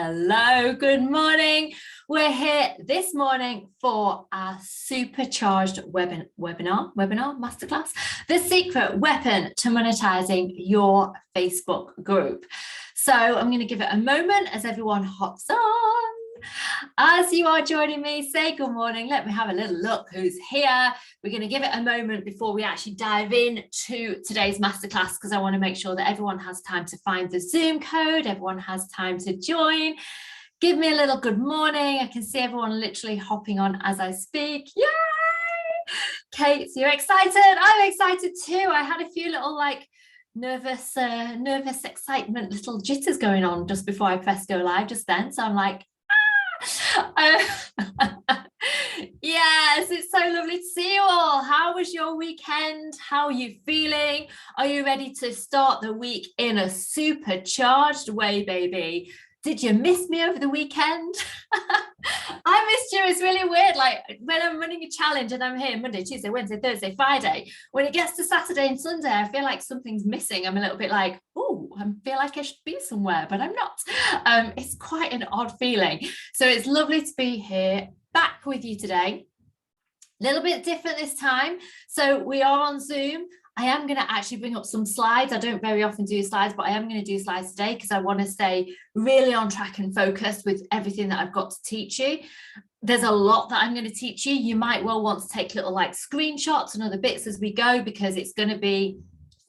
Hello, good morning. We're here this morning for our supercharged webinar masterclass, the secret weapon to monetizing your Facebook group. So I'm going to give it a moment as everyone hops on. As you are joining me, say good morning. Let me have a little look who's here. We're going to give it a moment before we actually dive into today's masterclass, because I want to make sure that everyone has time to find the Zoom code. Everyone has time to join. Give me a little good morning. I can see everyone literally hopping on as I speak. Yay! Kate, you're excited? I'm excited too. I had a few little nervous excitement, little jitters going on just before I pressed go live just then. So I'm like, yes, it's so lovely to see you all. How was your weekend? How are you feeling? Are you ready to start the week in a supercharged way, baby? Did you miss me over the weekend? I missed you. It's really weird. Like when I'm running a challenge and I'm here Monday, Tuesday, Wednesday, Thursday, Friday, when it gets to Saturday and Sunday, I feel like something's missing. I'm a little bit like, oh, I feel like I should be somewhere, but I'm not. It's quite an odd feeling. So it's lovely to be here back with you today. A little bit different this time. So we are on Zoom. I am going to actually bring up some slides. I don't very often do slides, but I am going to do slides today because I want to stay really on track and focused with everything that I've got to teach you. There's a lot that I'm going to teach you. You might well want to take little screenshots and other bits as we go, because it's going to be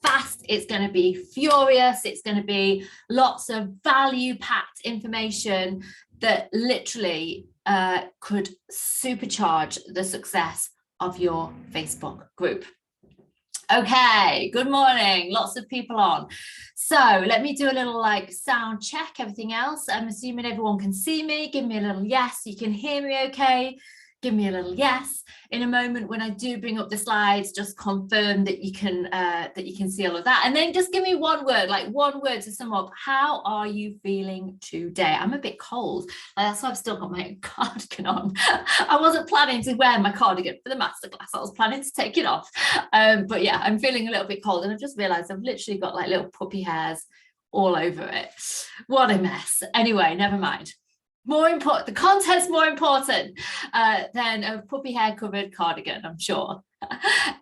fast, it's going to be furious, it's going to be lots of value-packed information that literally could supercharge the success of your Facebook group. Okay, good morning. Lots of people on. So let me do a little sound check, everything else. I'm assuming everyone can see me. Give me a little yes. You can hear me okay. Give me a little yes. In a moment when I do bring up the slides, just confirm that you can see all of that. And then just give me one word to sum up. How are you feeling today? I'm a bit cold. That's why I've still got my cardigan on. I wasn't planning to wear my cardigan for the masterclass. I was planning to take it off. But yeah, I'm feeling a little bit cold, and I've just realized I've literally got little puppy hairs all over it. What a mess. Anyway, never mind. More important, the content's more important than a puppy hair covered cardigan, I'm sure.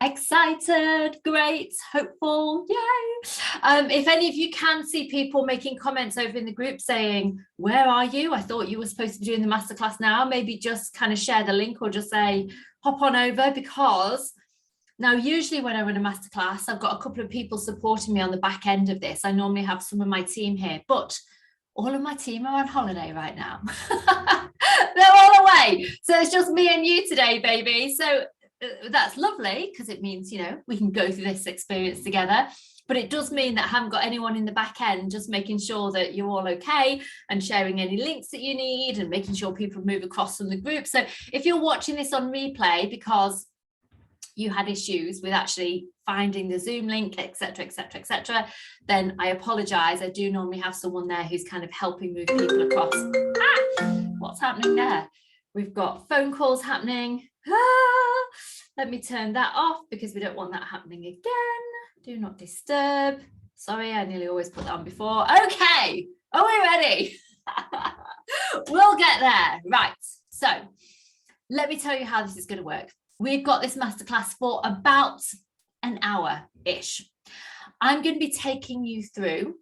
Excited, great, hopeful, yay. If any of you can see people making comments over in the group saying, where are you? I thought you were supposed to be doing the masterclass now. Maybe just kind of share the link or just say, hop on over, because now usually when I run a masterclass, I've got a couple of people supporting me on the back end of this. I normally have some of my team here, but all of my team are on holiday right now. They're all away. So it's just me and you today, baby. So that's lovely, because it means, we can go through this experience together. But it does mean that I haven't got anyone in the back end just making sure that you're all okay and sharing any links that you need and making sure people move across from the group. So if you're watching this on replay because you had issues with actually finding the Zoom link, etc., then I apologize. I do normally have someone there who's kind of helping move people across. What's happening there? We've got phone calls happening. Let me turn that off because we don't want that happening again. Do not disturb. Sorry, I nearly always put that on before. Okay, are we ready? We'll get there. Right, so let me tell you how this is going to work. We've got this masterclass for about an hour-ish. I'm going to be taking you through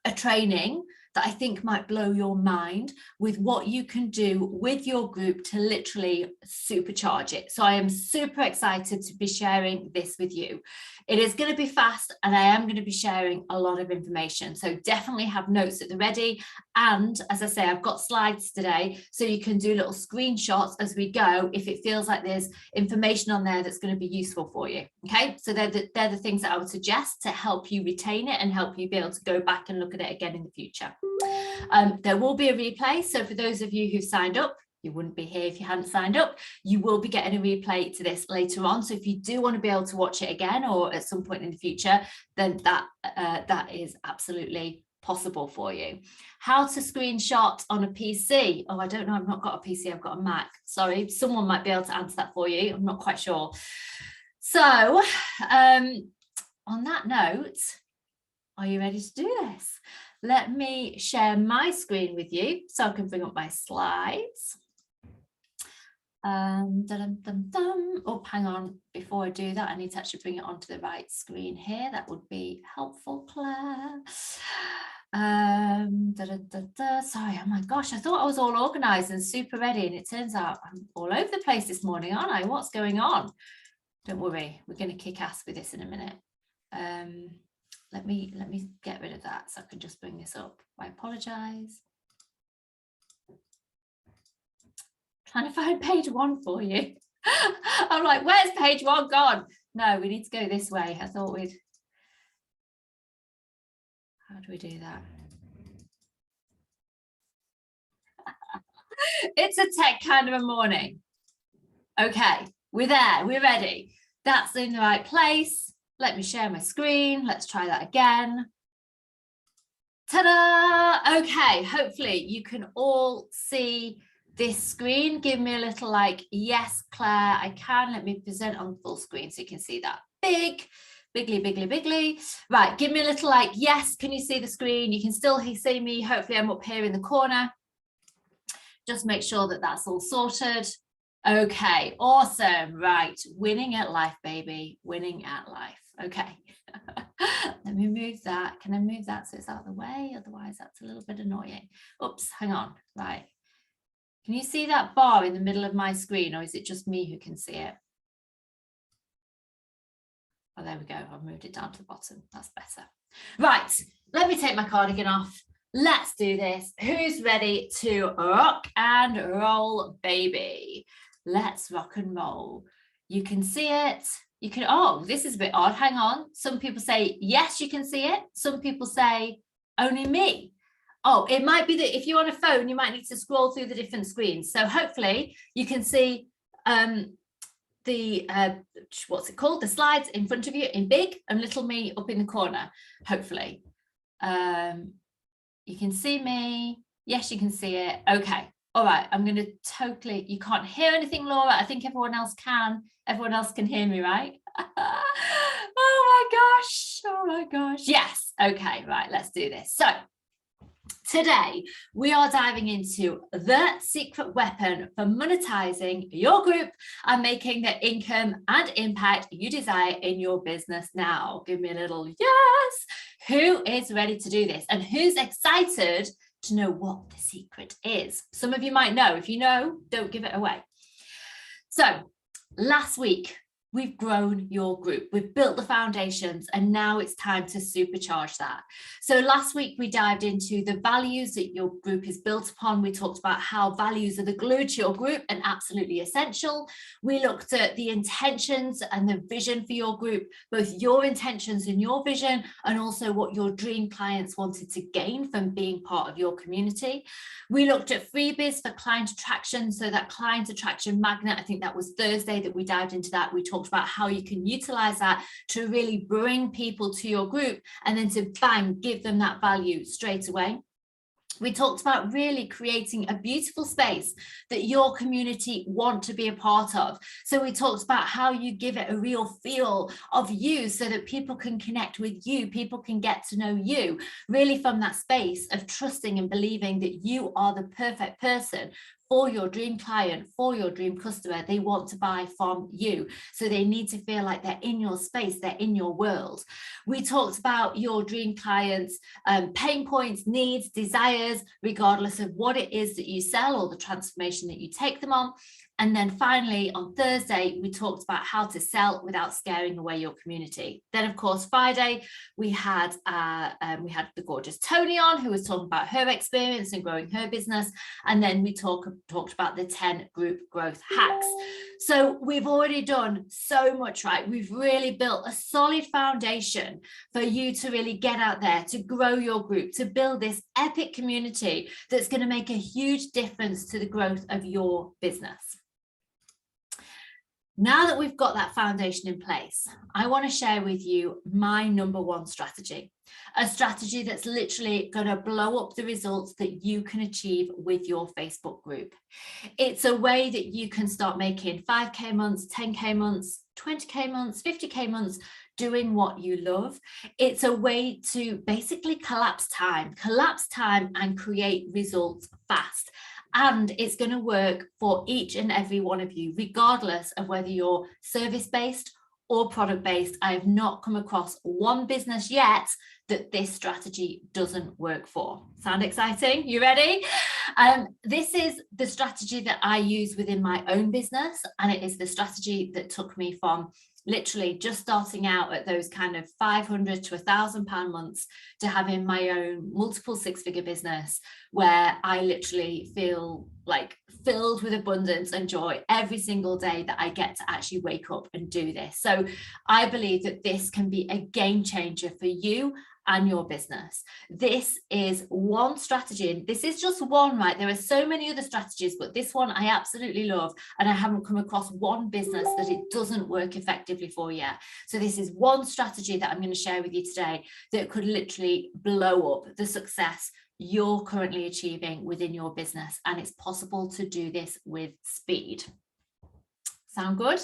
a training that I think might blow your mind with what you can do with your group to literally supercharge it. So I am super excited to be sharing this with you. It is going to be fast, and I am going to be sharing a lot of information. So definitely have notes at the ready. And as I say, I've got slides today, so you can do little screenshots as we go if it feels like there's information on there that's going to be useful for you. Okay, so they're the things that I would suggest to help you retain it and help you be able to go back and look at it again in the future. There will be a replay. So for those of you who've signed up, you wouldn't be here if you hadn't signed up. You will be getting a replay to this later on. So if you do want to be able to watch it again or at some point in the future, then that is absolutely possible for you. How to screenshot on a PC? Oh, I don't know. I've not got a PC. I've got a Mac. Sorry, someone might be able to answer that for you. I'm not quite sure. So on that note, are you ready to do this? let me share my screen with you so I can bring up my slides. Oh, hang on. Before I do that, I need to actually bring it onto the right screen here. That would be helpful, Claire. Sorry, oh my gosh, I thought I was all organized and super ready, and it turns out I'm all over the place this morning, aren't I? What's going on? Don't worry, we're going to kick ass with this in a minute. Let me get rid of that so I can just bring this up. I apologize. Trying to find page 1 for you. I'm like, where's page 1 gone? No, we need to go this way. I thought we'd. How do we do that? It's a tech kind of a morning. Okay, we're there, we're ready. That's in the right place. Let me share my screen. Let's try that again. Ta-da! Okay, hopefully you can all see this screen. Give me a little like, yes, Claire, I can. Let me present on full screen so you can see that. Bigly. Right, give me a little like, yes, can you see the screen? You can still see me. Hopefully I'm up here in the corner. Just make sure that that's all sorted. Okay, awesome. Right, winning at life, baby. Winning at life. Okay. Let me move that. Can I move that so it's out of the way? Otherwise, that's a little bit annoying. Oops, hang on. Right. Can you see that bar in the middle of my screen, or is it just me who can see it? Oh, there we go. I've moved it down to the bottom. That's better. Right. Let me take my cardigan off. Let's do this. Who's ready to rock and roll, baby? Let's rock and roll. You can see it. You can, oh, this is a bit odd. Hang on. Some people say, yes, you can see it. Some people say, only me. Oh, it might be that if you're on a phone, you might need to scroll through the different screens. So hopefully you can see what's it called? The slides in front of you in big and little me up in the corner, hopefully. You can see me. Yes, you can see it. Okay. All right. I'm going to totally, you can't hear anything, Laura. I think everyone else can. Everyone else can hear me, right? Oh my gosh. Oh my gosh. Yes. Okay. Right. Let's do this. So today we are diving into the secret weapon for monetizing your group and making the income and impact you desire in your business now. Give me a little yes. Who is ready to do this and who's excited to know what the secret is? Some of you might know. If you know, don't give it away. So last week, we've grown your group, we've built the foundations, and now it's time to supercharge that. So last week we dived into the values that your group is built upon. We talked about how values are the glue to your group and absolutely essential. We looked at the intentions and the vision for your group, both your intentions and your vision, and also what your dream clients wanted to gain from being part of your community. We looked at freebies for client attraction, so that client attraction magnet, I think that was Thursday that we dived into that. We talked about how you can utilize that to really bring people to your group and then to bang, give them that value straight away. We talked about really creating a beautiful space that your community want to be a part of. So we talked about how you give it a real feel of you so that people can connect with you, people can get to know you, really from that space of trusting and believing that you are the perfect person for your dream client, for your dream customer. They want to buy from you. So they need to feel like they're in your space, they're in your world. We talked about your dream clients' pain points, needs, desires, regardless of what it is that you sell or the transformation that you take them on. And then finally, on Thursday, we talked about how to sell without scaring away your community. Then, of course, Friday, we had the gorgeous Tony on, who was talking about her experience and growing her business. And then we talked about the 10 group growth hacks. So we've already done so much, right? We've really built a solid foundation for you to really get out there, to grow your group, to build this epic community that's going to make a huge difference to the growth of your business. Now that we've got that foundation in place, I want to share with you my #1 strategy, a strategy that's literally going to blow up the results that you can achieve with your Facebook group. It's a way that you can start making 5K months, 10K months, 20K months, 50K months, doing what you love. It's a way to basically collapse time and create results fast. And it's going to work for each and every one of you, regardless of whether you're service-based or product-based. I have not come across one business yet that this strategy doesn't work for. Sound exciting? You ready? This is the strategy that I use within my own business, and it is the strategy that took me from literally just starting out at those kind of 500 to £1,000 months to having my own multiple six-figure business where I literally feel like filled with abundance and joy every single day that I get to actually wake up and do this. So I believe that this can be a game changer for you and your business. This is one strategy, and this is just one, right? There are so many other strategies, but this one I absolutely love, and I haven't come across one business that it doesn't work effectively for yet. So this is one strategy that I'm going to share with you today that could literally blow up the success you're currently achieving within your business, and it's possible to do this with speed. Sound good?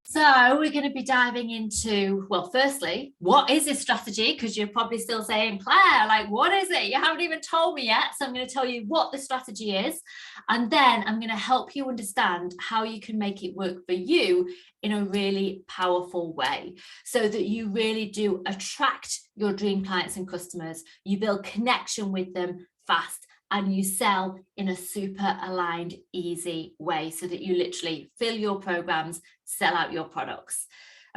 So we're going to be diving into, well, firstly, what is this strategy? Because you're probably still saying, Claire, like, what is it? You haven't even told me yet. So I'm going to tell you what the strategy is. And then I'm going to help you understand how you can make it work for you in a really powerful way so that you really do attract your dream clients and customers. You build connection with them fast, and you sell in a super aligned, easy way so that you literally fill your programs, sell out your products.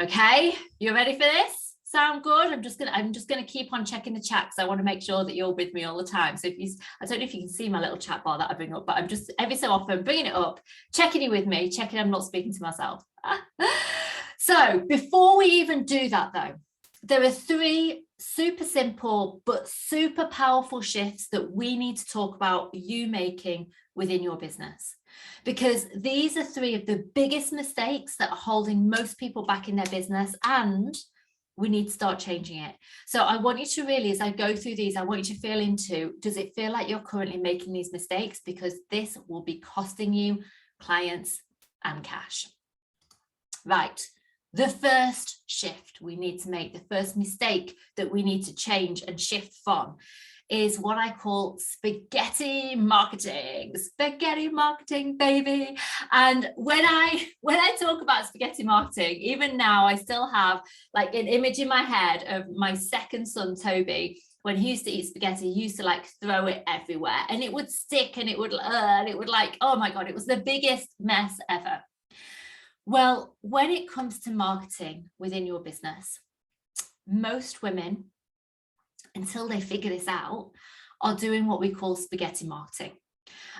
Okay, you ready for this? Sound good? I'm just gonna keep on checking the chat because I want to make sure that you're with me all the time. So I don't know if you can see my little chat bar that I bring up, but I'm just every so often bringing it up, checking you with me, checking I'm not speaking to myself. So before we even do that though, there are 3 super simple but super powerful shifts that we need to talk about you making within your business, because these are 3 of the biggest mistakes that are holding most people back in their business, and we need to start changing it. So I want you to really, as I go through these, I want you to feel into, does it feel like you're currently making these mistakes? Because this will be costing you clients and cash. Right. The first shift we need to make, the first mistake that we need to change and shift from, is what I call spaghetti marketing. Spaghetti marketing, baby. And when I talk about spaghetti marketing, even now I still have like an image in my head of my second son, Toby. When he used to eat spaghetti, he used to like throw it everywhere, and it would stick, and it would like, oh my God, it was the biggest mess ever. Well, when it comes to marketing within your business, most women, until they figure this out, are doing what we call spaghetti marketing.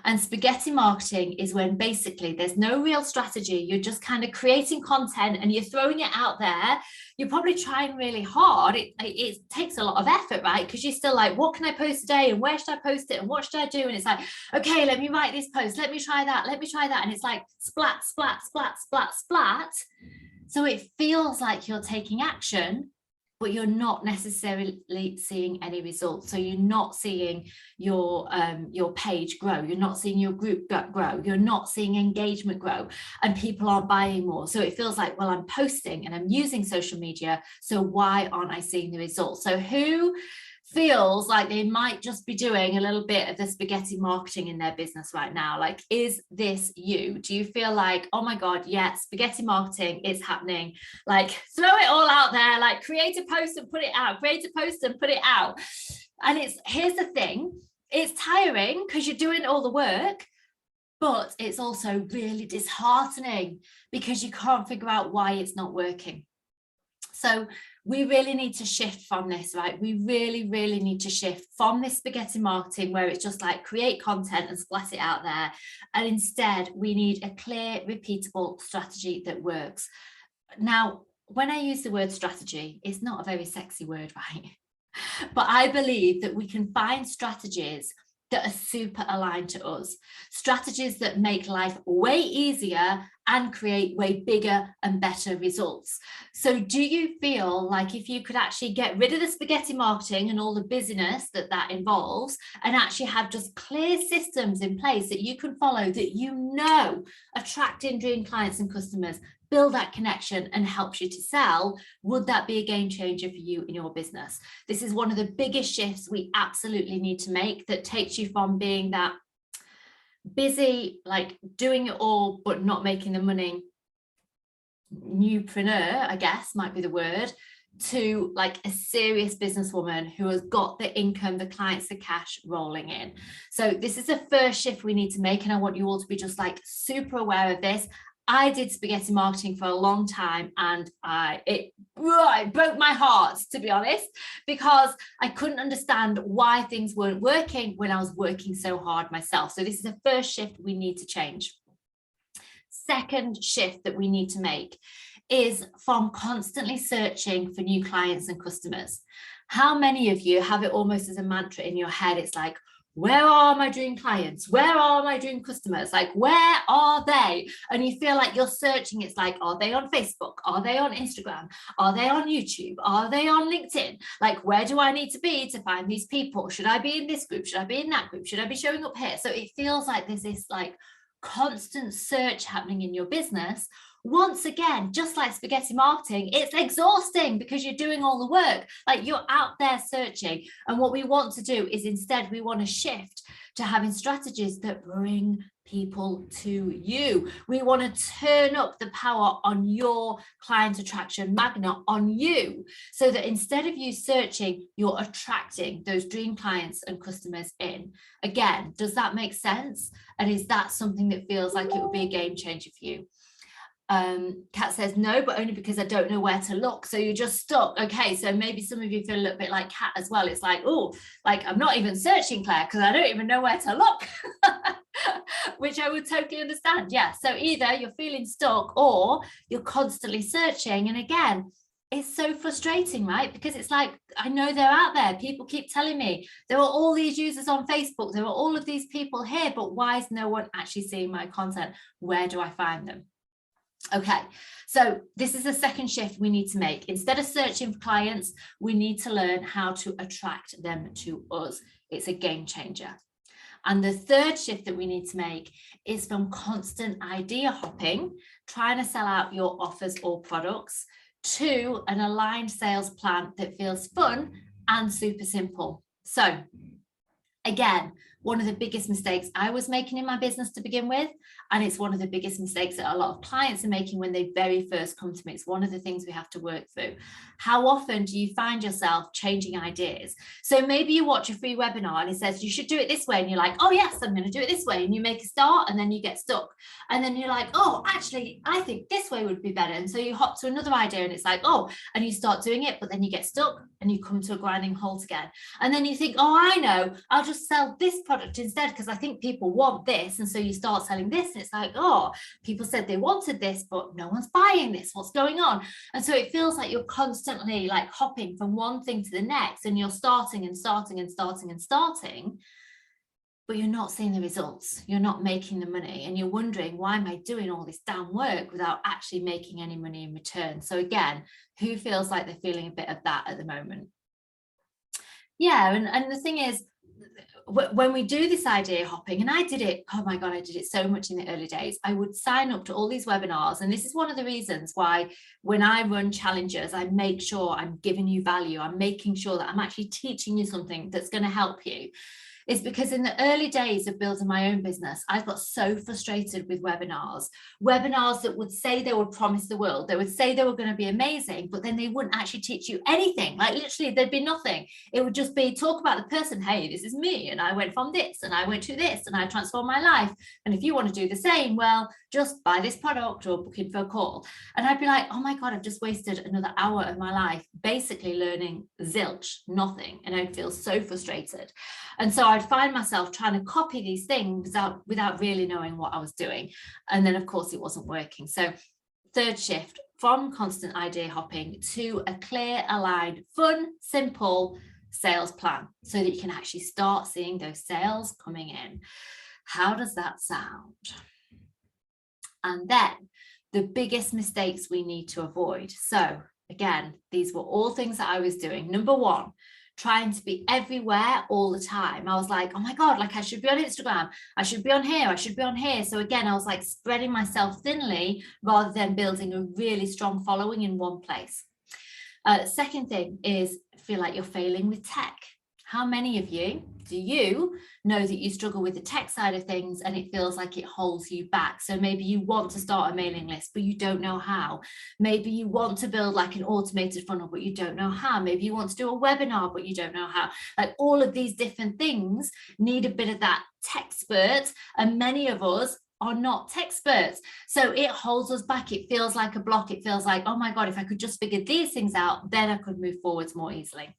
And spaghetti marketing is when basically there's no real strategy. You're just kind of creating content and you're throwing it out there. You're probably trying really hard. It takes a lot of effort, right? Because you're still like, what can I post today? And where should I post it? And what should I do? And it's like, okay, let me write this post. Let me try that. Let me try that. And it's like splat, splat, splat, splat, splat. So it feels like you're taking action, but you're not necessarily seeing any results. So you're not seeing your page grow. You're not seeing your group grow. You're not seeing engagement grow, and people aren't buying more. So it feels like, well, I'm posting and I'm using social media, so why aren't I seeing the results? So who feels like they might just be doing a little bit of the spaghetti marketing in their business right now? Like, is this you? Do you feel like, oh my God, yes, spaghetti marketing is happening? Like, throw it all out there, like create a post and put it out, create a post and put it out. And here's the thing, it's tiring because you're doing all the work, but it's also really disheartening because you can't figure out why it's not working. So we really need to shift from this, right? We really, really need to shift from this spaghetti marketing where it's just like create content and splat it out there. And instead, we need a clear, repeatable strategy that works. Now, when I use the word strategy, it's not a very sexy word, right? But I believe that we can find strategies that are super aligned to us, strategies that make life way easier and create way bigger and better results. So do you feel like if you could actually get rid of the spaghetti marketing and all the busyness that involves, and actually have just clear systems in place that you can follow, that you know attracting dream clients and customers, build that connection and helps you to sell, would that be a game changer for you in your business? This is one of the biggest shifts we absolutely need to make, that takes you from being that busy, like doing it all but not making the money newpreneur, I guess might be the word, to like a serious businesswoman who has got the income, the clients, the cash rolling in. So this is the first shift we need to make, and I want you all to be just like super aware of this. I did spaghetti marketing for a long time, and it broke my heart, to be honest, because I couldn't understand why things weren't working when I was working so hard myself. So this is the first shift we need to change. Second shift that we need to make is from constantly searching for new clients and customers. How many of you have it almost as a mantra in your head? It's like, where are my dream clients? Where are my dream customers? Like, where are they? And you feel like you're searching. It's like, are they on Facebook? Are they on Instagram? Are they on YouTube? Are they on LinkedIn? Like, where do I need to be to find these people? Should I be in this group? Should I be in that group? Should I be showing up here? So it feels like there's this like constant search happening in your business. Once again, just like spaghetti marketing, it's exhausting because you're doing all the work. Like, you're out there searching. And what we want to do is instead we want to shift to having strategies that bring people to you. We want to turn up the power on your client attraction magnet on you, so that instead of you searching, you're attracting those dream clients and customers in. Again, does that make sense? And is that something that feels like it would be a game changer for you? Kat says no, but only because I don't know where to look. So you're just stuck. Okay, so maybe some of you feel a little bit like Kat as well. It's like, oh, like I'm not even searching, Claire, because I don't even know where to look. Which I would totally understand. Yeah, so either you're feeling stuck or you're constantly searching. And again, it's so frustrating, right? Because it's like, I know they're out there. People keep telling me there are all these users on Facebook, there are all of these people here, but why is no one actually seeing my content? Where do I find them? Okay, so this is the second shift we need to make. Instead of searching for clients, we need to learn how to attract them to us. It's a game changer. And the third shift that we need to make is from constant idea hopping, trying to sell out your offers or products, to an aligned sales plan that feels fun and super simple. So again, one of the biggest mistakes I was making in my business to begin with, and it's one of the biggest mistakes that a lot of clients are making when they very first come to me. It's one of the things we have to work through. How often do you find yourself changing ideas? So maybe you watch a free webinar and it says you should do it this way, and you're like, oh yes, I'm going to do it this way, and you make a start and then you get stuck, and then you're like, oh, actually I think this way would be better, and so you hop to another idea and it's like, oh, and you start doing it, but then you get stuck and you come to a grinding halt again, and then you think, oh, I know, I'll just sell this product instead because I think people want this, and so you start selling this, and it's like, oh, people said they wanted this but no one's buying this, what's going on? And so it feels like you're constantly like hopping from one thing to the next, and you're starting and starting and starting and starting, but you're not seeing the results, you're not making the money, and you're wondering, why am I doing all this damn work without actually making any money in return? So again, who feels like they're feeling a bit of that at the moment? Yeah, and the thing is, when we do this idea hopping, and I did it, oh my God, I did it so much in the early days. I would sign up to all these webinars. And this is one of the reasons why when I run challenges, I make sure I'm giving you value. I'm making sure that I'm actually teaching you something that's going to help you. Is because in the early days of building my own business, I got so frustrated with webinars that would say they would promise the world. They would say they were going to be amazing, but then they wouldn't actually teach you anything. Like literally there'd be nothing. It would just be talk about the person. Hey, this is me. And I went from this and I went to this and I transformed my life. And if you want to do the same, well, just buy this product or book in for a call. And I'd be like, oh my God, I've just wasted another hour of my life basically learning zilch, nothing. And I'd feel so frustrated. And so I'd find myself trying to copy these things without really knowing what I was doing. And then, of course, it wasn't working. So third shift, from constant idea hopping to a clear, aligned, fun, simple sales plan so that you can actually start seeing those sales coming in. How does that sound? And then the biggest mistakes we need to avoid. So again, these were all things that I was doing. Number one, trying to be everywhere all the time. I was like, oh my God, like I should be on Instagram. I should be on here. I should be on here. So again, I was like spreading myself thinly rather than building a really strong following in one place. Second thing is feel like you're failing with tech. How many of you do you know that you struggle with the tech side of things and it feels like it holds you back? So maybe you want to start a mailing list, but you don't know how. Maybe you want to build like an automated funnel, but you don't know how. Maybe you want to do a webinar, but you don't know how. Like all of these different things need a bit of that tech expert, and many of us are not tech experts. So it holds us back. It feels like a block. It feels like, oh my God, if I could just figure these things out, then I could move forwards more easily.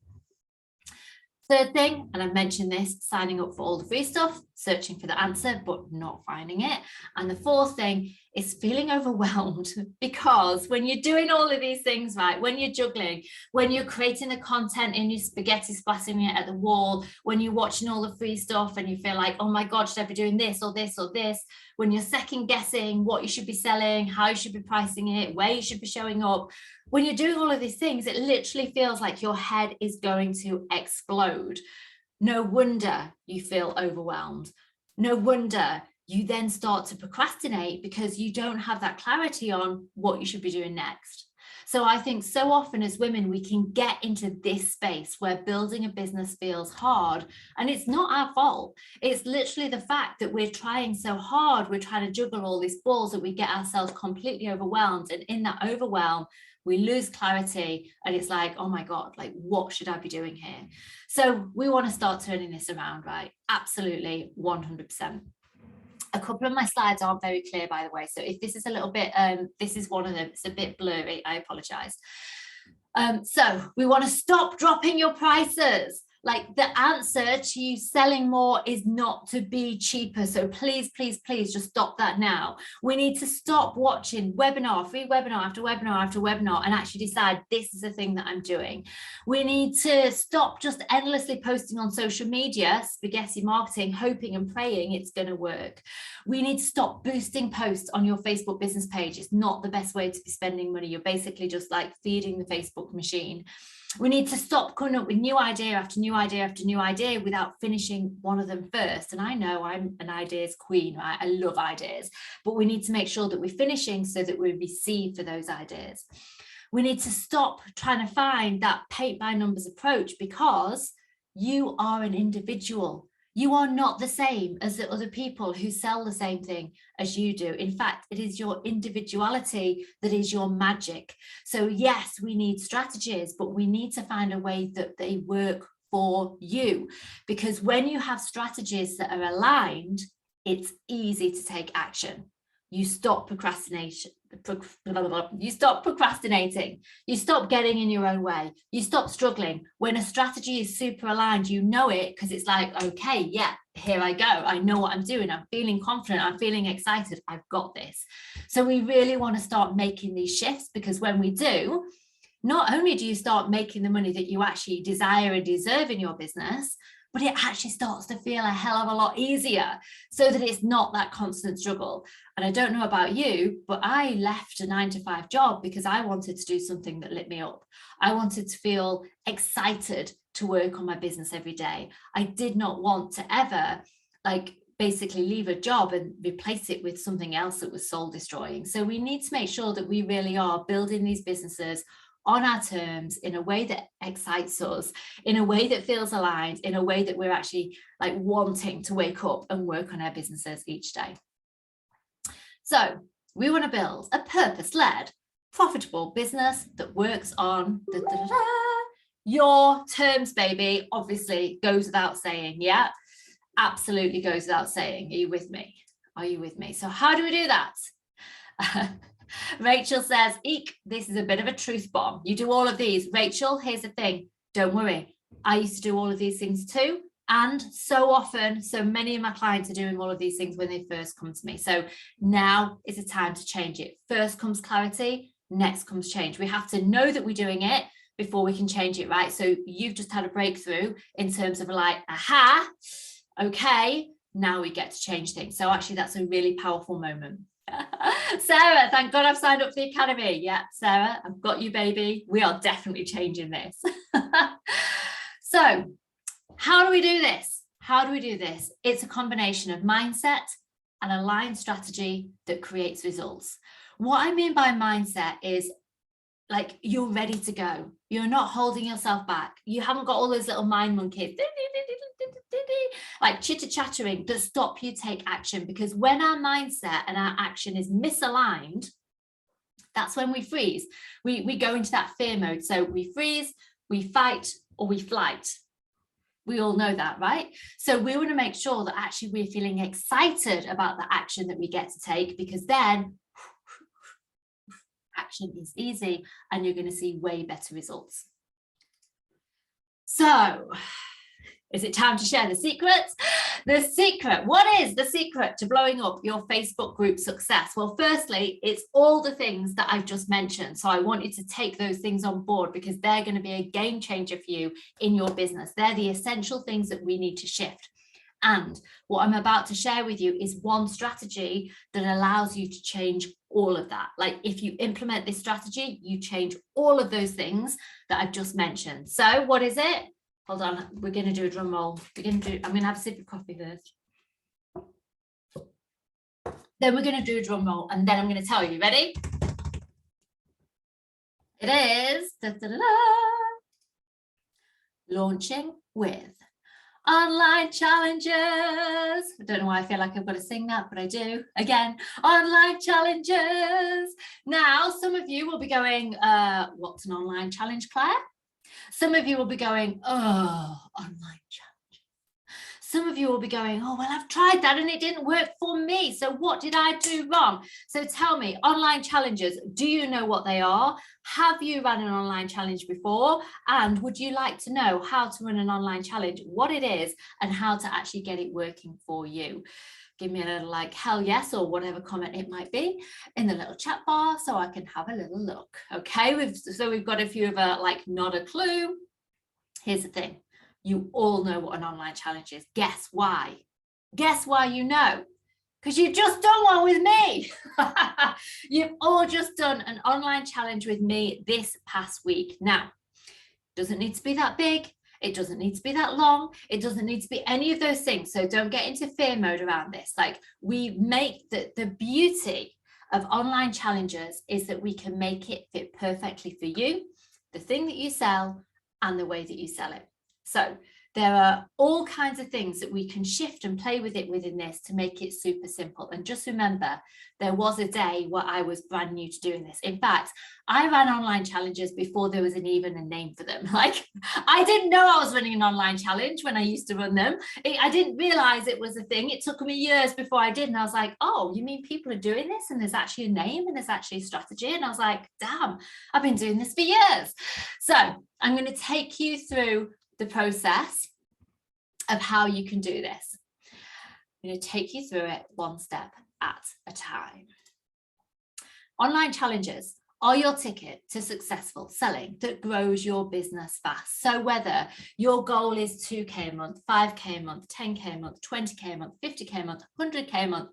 Third thing, and I mentioned this, signing up for all the free stuff, searching for the answer, but not finding it. And the fourth thing is feeling overwhelmed, because when you're doing all of these things, right, when you're juggling, when you're creating the content and you're spaghetti splashing it at the wall, when you're watching all the free stuff and you feel like, oh my God, should I be doing this or this or this? When you're second guessing what you should be selling, how you should be pricing it, where you should be showing up, when you're doing all of these things, it literally feels like your head is going to explode. No wonder you feel overwhelmed. No wonder you then start to procrastinate because you don't have that clarity on what you should be doing next. So I think so often as women, we can get into this space where building a business feels hard, and it's not our fault. It's literally the fact that we're trying so hard, we're trying to juggle all these balls that we get ourselves completely overwhelmed. And in that overwhelm, we lose clarity and it's like, oh my God, like what should I be doing here? So we want to start turning this around, right? Absolutely, 100%. A couple of my slides aren't very clear, by the way. So if this is a little bit, this is one of them, it's a bit blurry, I apologize. So we want to stop dropping your prices. Like the answer to you selling more is not to be cheaper. So please, please, please just stop that now. We need to stop watching webinar, free webinar after webinar after webinar, and actually decide this is the thing that I'm doing. We need to stop just endlessly posting on social media, spaghetti marketing, hoping and praying it's going to work. We need to stop boosting posts on your Facebook business page. It's not the best way to be spending money. You're basically just like feeding the Facebook machine. We need to stop coming up with new idea after new idea after new idea without finishing one of them first. And I know I'm an ideas queen, right? I love ideas, but we need to make sure that we're finishing so that we receive for those ideas. We need to stop trying to find that paint by numbers approach, because you are an individual. You are not the same as the other people who sell the same thing as you do. In fact, it is your individuality that is your magic. So yes, we need strategies, but we need to find a way that they work for you. Because when you have strategies that are aligned, it's easy to take action. You stop procrastination. You stop procrastinating. You stop getting in your own way. You stop struggling. When a strategy is super aligned, you know it, because it's like, okay, yeah, here I go. I know what I'm doing. I'm feeling confident. I'm feeling excited. I've got this. So we really want to start making these shifts, because when we do, not only do you start making the money that you actually desire and deserve in your business, but it actually starts to feel a hell of a lot easier, so that it's not that constant struggle. And I don't know about you, but I left a 9-to-5 job because I wanted to do something that lit me up. I wanted to feel excited to work on my business every day. I did not want to ever basically leave a job and replace it with something else that was soul destroying. So we need to make sure that we really are building these businesses on our terms, in a way that excites us, in a way that feels aligned, in a way that we're actually wanting to wake up and work on our businesses each day. So we want to build a purpose-led, profitable business that works on your terms, baby. Obviously goes without saying. Yeah, absolutely goes without saying. Are you with me? Are you with me? So how do we do that? Rachel says, eek, this is a bit of a truth bomb. You do all of these. Rachel, here's the thing. Don't worry. I used to do all of these things too. And so often, so many of my clients are doing all of these things when they first come to me. So now is the time to change it. First comes clarity, next comes change. We have to know that we're doing it before we can change it, right? So you've just had a breakthrough in terms of aha, okay, now we get to change things. So actually that's a really powerful moment. Sarah, thank God I've signed up for the academy. Yeah, Sarah, I've got you, baby. We are definitely changing this. So how do we do this? How do we do this? It's a combination of mindset and aligned strategy that creates results. What I mean by mindset is like you're ready to go. You're not holding yourself back. You haven't got all those little mind monkeys like chitter chattering that stop you take action, because when our mindset and our action is misaligned, that's when we freeze. We go into that fear mode. So we freeze, we fight, or we flight. We all know that, right? So we want to make sure that actually we're feeling excited about the action that we get to take, because then action is easy and you're going to see way better results. So is it time to share the secrets? The secret, what is the secret to blowing up your Facebook group success? Well, firstly, it's all the things that I've just mentioned. So I want you to take those things on board, because they're going to be a game changer for you in your business. They're the essential things that we need to shift. And what I'm about to share with you is one strategy that allows you to change all of that. Like if you implement this strategy, you change all of those things that I've just mentioned. So what is it? Hold on, we're going to do a drum roll. I'm going to have a sip of coffee first. Then we're going to do a drum roll, and then I'm going to tell you. Ready? It is launching with online challenges. I don't know why I feel like I've got to sing that, but I do. Again, online challenges. Now, some of you will be going, what's an online challenge, Claire? Some of you will be going, oh, online challenge. Some of you will be going, oh, well, I've tried that and it didn't work for me. So what did I do wrong? So tell me, online challenges, do you know what they are? Have you run an online challenge before? And would you like to know how to run an online challenge, what it is, and how to actually get it working for you? Give me a little like hell yes or whatever comment it might be in the little chat bar so I can have a little look. Okay, so we've got a few of like not a clue. Here's the thing. You all know what an online challenge is. Guess why? Guess why you know? Because you've just done one with me. You've all just done an online challenge with me this past week. Now, doesn't need to be that big. It doesn't need to be that long. It doesn't need to be any of those things. So don't get into fear mode around this. Like we make the beauty of online challenges is that we can make it fit perfectly for you, the thing that you sell, and the way that you sell it. So there are all kinds of things that we can shift and play with it within this to make it super simple. And just remember, there was a day where I was brand new to doing this. In fact, I ran online challenges before there was even a name for them. Like I didn't know I was running an online challenge when I used to run them. I didn't realize it was a thing. It took me years before I did. And I was like, oh, you mean people are doing this and there's actually a name and there's actually a strategy? And I was like, damn, I've been doing this for years. So I'm going to take you through the process of how you can do this. I'm going to take you through it one step at a time. Online challenges are your ticket to successful selling that grows your business fast. So whether your goal is 2K a month, 5K a month, 10K a month, 20K a month, 50K a month, 100K a month,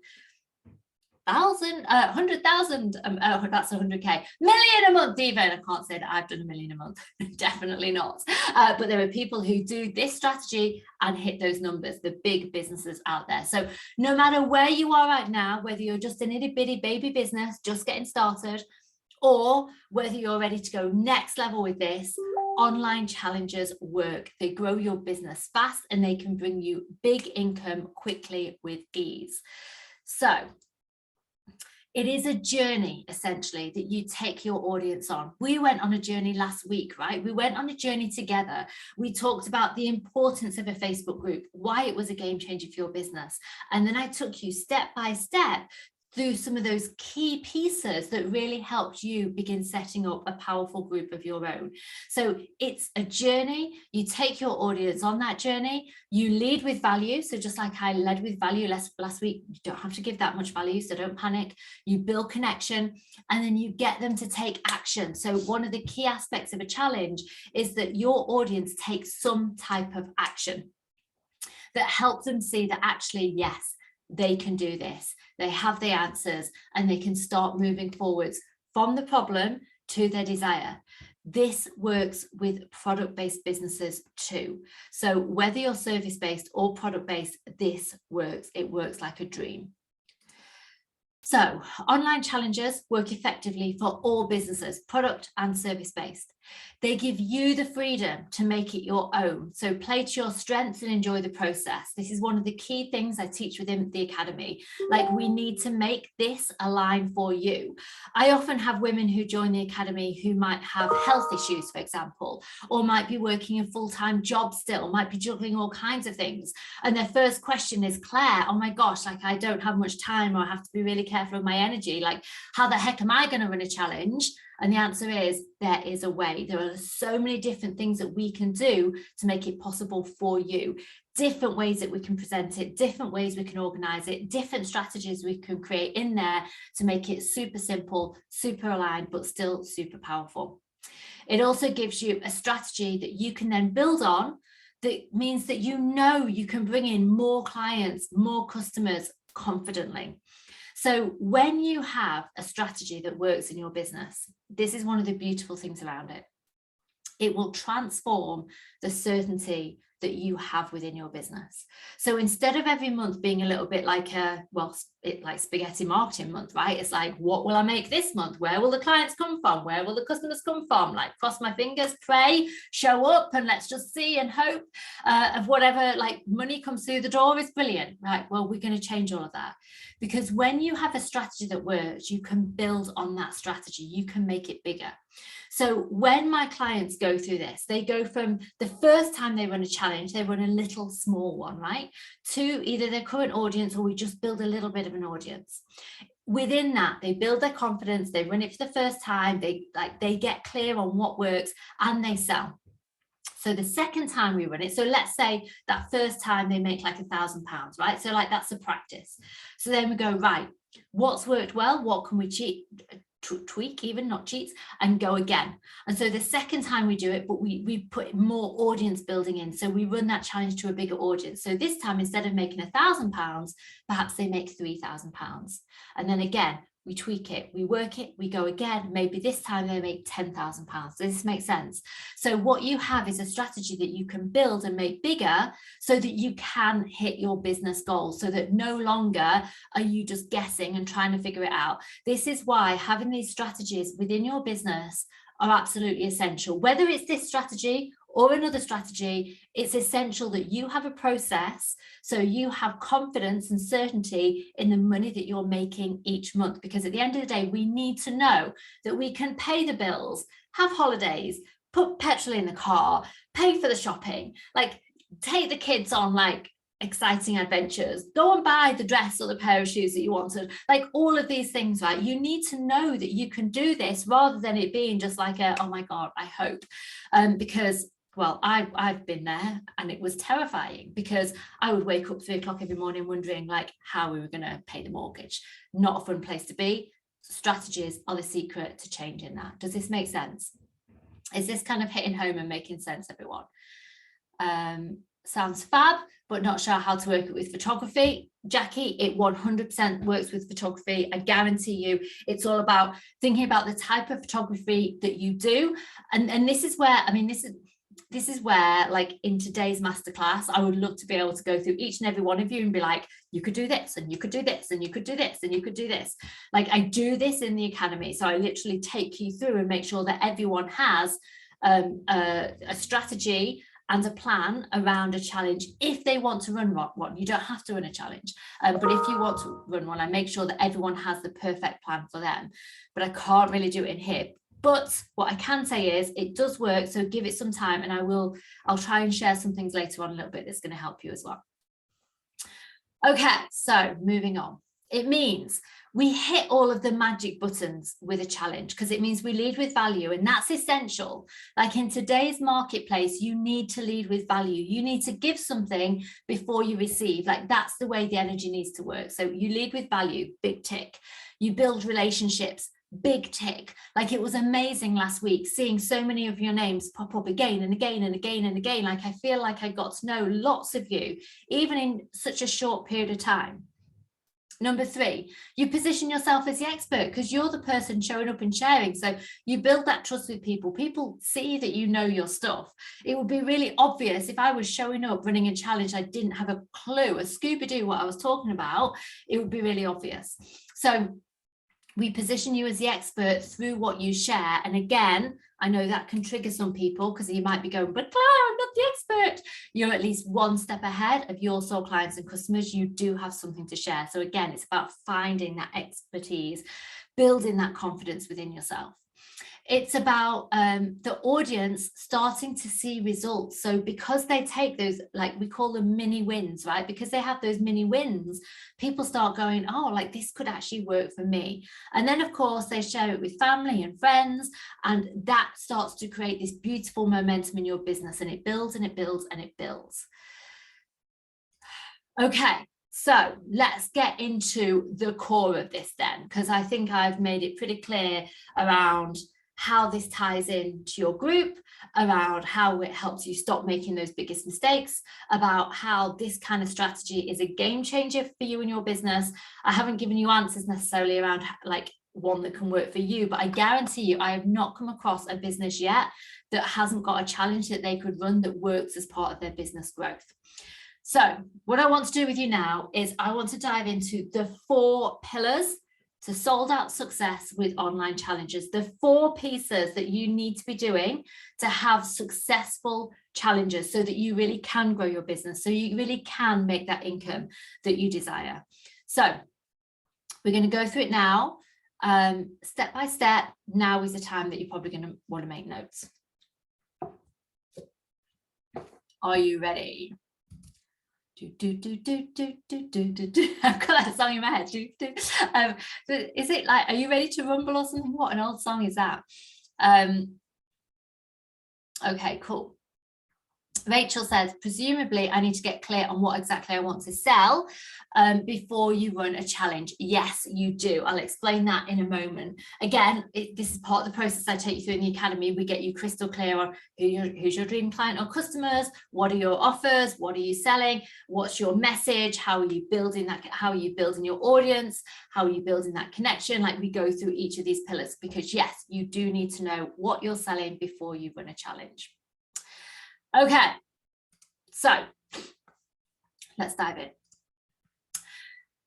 100,000, that's 100K, million a month even. I can't say that I've done a million a month, definitely not. But there are people who do this strategy and hit those numbers, the big businesses out there. So no matter where you are right now, whether you're just an itty bitty baby business, just getting started, or whether you're ready to go next level with this, online challenges work. They grow your business fast and they can bring you big income quickly with ease. So it is a journey, essentially, that you take your audience on. We went on a journey last week, right? We went on a journey together. We talked about the importance of a Facebook group, why it was a game changer for your business. And then I took you step by step through some of those key pieces that really helped you begin setting up a powerful group of your own. So it's a journey. You take your audience on that journey. You lead with value. So just like I led with value last week, you don't have to give that much value, so don't panic. You build connection and then you get them to take action. So one of the key aspects of a challenge is that your audience takes some type of action that helps them see that actually, yes, they can do this. They have the answers and they can start moving forwards from the problem to their desire. This works with product-based businesses too. So whether you're service-based or product-based, this works. It works like a dream. So online challenges work effectively for all businesses, product and service-based. They give you the freedom to make it your own. So play to your strengths and enjoy the process. This is one of the key things I teach within the academy. Like, we need to make this align for you. I often have women who join the academy who might have health issues, for example, or might be working a full-time job still, might be juggling all kinds of things. And their first question is, Claire, oh my gosh, like I don't have much time, or I have to be really careful of my energy. Like, how the heck am I going to run a challenge? And the answer is, there is a way. There are so many different things that we can do to make it possible for you. Different ways that we can present it, different ways we can organize it, different strategies we can create in there to make it super simple, super aligned, but still super powerful. It also gives you a strategy that you can then build on, that means that you know you can bring in more clients, more customers confidently. So when you have a strategy that works in your business, this is one of the beautiful things around it. It will transform the certainty that you have within your business. So instead of every month being a little bit like like spaghetti marketing month, right? It's like, what will I make this month? Where will the clients come from? Where will the customers come from? Like, cross my fingers, pray, show up, and let's just see and hope of whatever, like, money comes through the door is brilliant, right? Well, we're going to change all of that, because when you have a strategy that works, you can build on that strategy. You can make it bigger. So when my clients go through this, they go from the first time they run a challenge, they run a little small one, right, to either their current audience, or we just build a little bit of an audience. Within that, they build their confidence, they run it for the first time, they get clear on what works, and they sell. So the second time we run it, so let's say that first time they make like £1,000, right? So like, that's a practice. So then we go, right, what's worked well? What can we tweak, even not cheats, and go again? And so the second time we do it, but we put more audience building in, so we run that challenge to a bigger audience. So this time, instead of making £1,000, perhaps they make £3,000, and then again we tweak it, we work it, we go again. Maybe this time they make £10,000. Does this make sense? So what you have is a strategy that you can build and make bigger, so that you can hit your business goals, so that no longer are you just guessing and trying to figure it out. This is why having these strategies within your business are absolutely essential. Whether it's this strategy or another strategy, it's essential that you have a process, so you have confidence and certainty in the money that you're making each month. Because at the end of the day, we need to know that we can pay the bills, have holidays, put petrol in the car, pay for the shopping, like take the kids on like exciting adventures, go and buy the dress or the pair of shoes that you wanted, like all of these things, right? You need to know that you can do this, rather than it being just like a, oh my God, I hope. Because, well, I've been there, and it was terrifying, because I would wake up 3 o'clock every morning wondering like how we were going to pay the mortgage. Not a fun place to be. Strategies are the secret to changing that. Does this make sense? Is this kind of hitting home and making sense, everyone? Sounds fab, but not sure how to work it with photography. Jackie, it 100% works with photography. I guarantee you, it's all about thinking about the type of photography that you do. And this is where, I mean, this is where, like, in today's masterclass, I would love to be able to go through each and every one of you and be like, you could do this, and you could do this, and you could do this, and you could do this. Like, I do this in the academy. So I literally take you through and make sure that everyone has a strategy and a plan around a challenge. If they want to run one, you don't have to run a challenge, but if you want to run one, I make sure that everyone has the perfect plan for them. But I can't really do it in here. But what I can say is it does work, so give it some time, and I'll try and share some things later on a little bit that's going to help you as well. Okay, so moving on. It means we hit all of the magic buttons with a challenge, because it means we lead with value, and that's essential. Like, in today's marketplace, you need to lead with value. You need to give something before you receive. Like, that's the way the energy needs to work. So you lead with value, big tick. You build relationships, big tick. Like, it was amazing last week seeing so many of your names pop up again and again and again and again. Like, I feel like I got to know lots of you, even in such a short period of time. Number 3, you position yourself as the expert because you're the person showing up and sharing. So you build that trust with people. People see that you know your stuff. It would be really obvious if I was showing up running a challenge, I didn't have a clue, a Scooby-Doo what I was talking about. It would be really obvious. So we position you as the expert through what you share. And again, I know that can trigger some people because you might be going, but Claire, I'm not the expert. You're at least one step ahead of your soul clients and customers. You do have something to share. So again, it's about finding that expertise, building that confidence within yourself. It's about the audience starting to see results. So because they take those, like we call them mini wins, right? Because they have those mini wins, people start going, oh, like this could actually work for me. And then of course they share it with family and friends, and that starts to create this beautiful momentum in your business, and it builds and it builds and it builds. Okay. So let's get into the core of this then, because I think I've made it pretty clear around how this ties into your group, around how it helps you stop making those biggest mistakes, about how this kind of strategy is a game changer for you and your business. I haven't given you answers necessarily around like one that can work for you, but I guarantee you, I have not come across a business yet that hasn't got a challenge that they could run that works as part of their business growth. So what I want to do with you now is I want to dive into the 4 pillars to sold out success with online challenges, the 4 pieces that you need to be doing to have successful challenges so that you really can grow your business, so you really can make that income that you desire. So we're going to go through it now, step by step. Now is the time that you're probably going to want to make notes. Are you ready? I've got that song in my head. Is it like, are you ready to rumble or something? What an old song is that? Okay, cool. Rachel says, presumably I need to get clear on what exactly I want to sell before you run a challenge. Yes, you do. I'll explain that in a moment. Again, this is part of the process I take you through in the academy. We get you crystal clear on who's your dream client or customers, what are your offers, what are you selling, what's your message, how are you building that, how are you building your audience, how are you building that connection. Like we go through each of these pillars because yes, you do need to know what you're selling before you run a challenge. Okay, so let's dive in.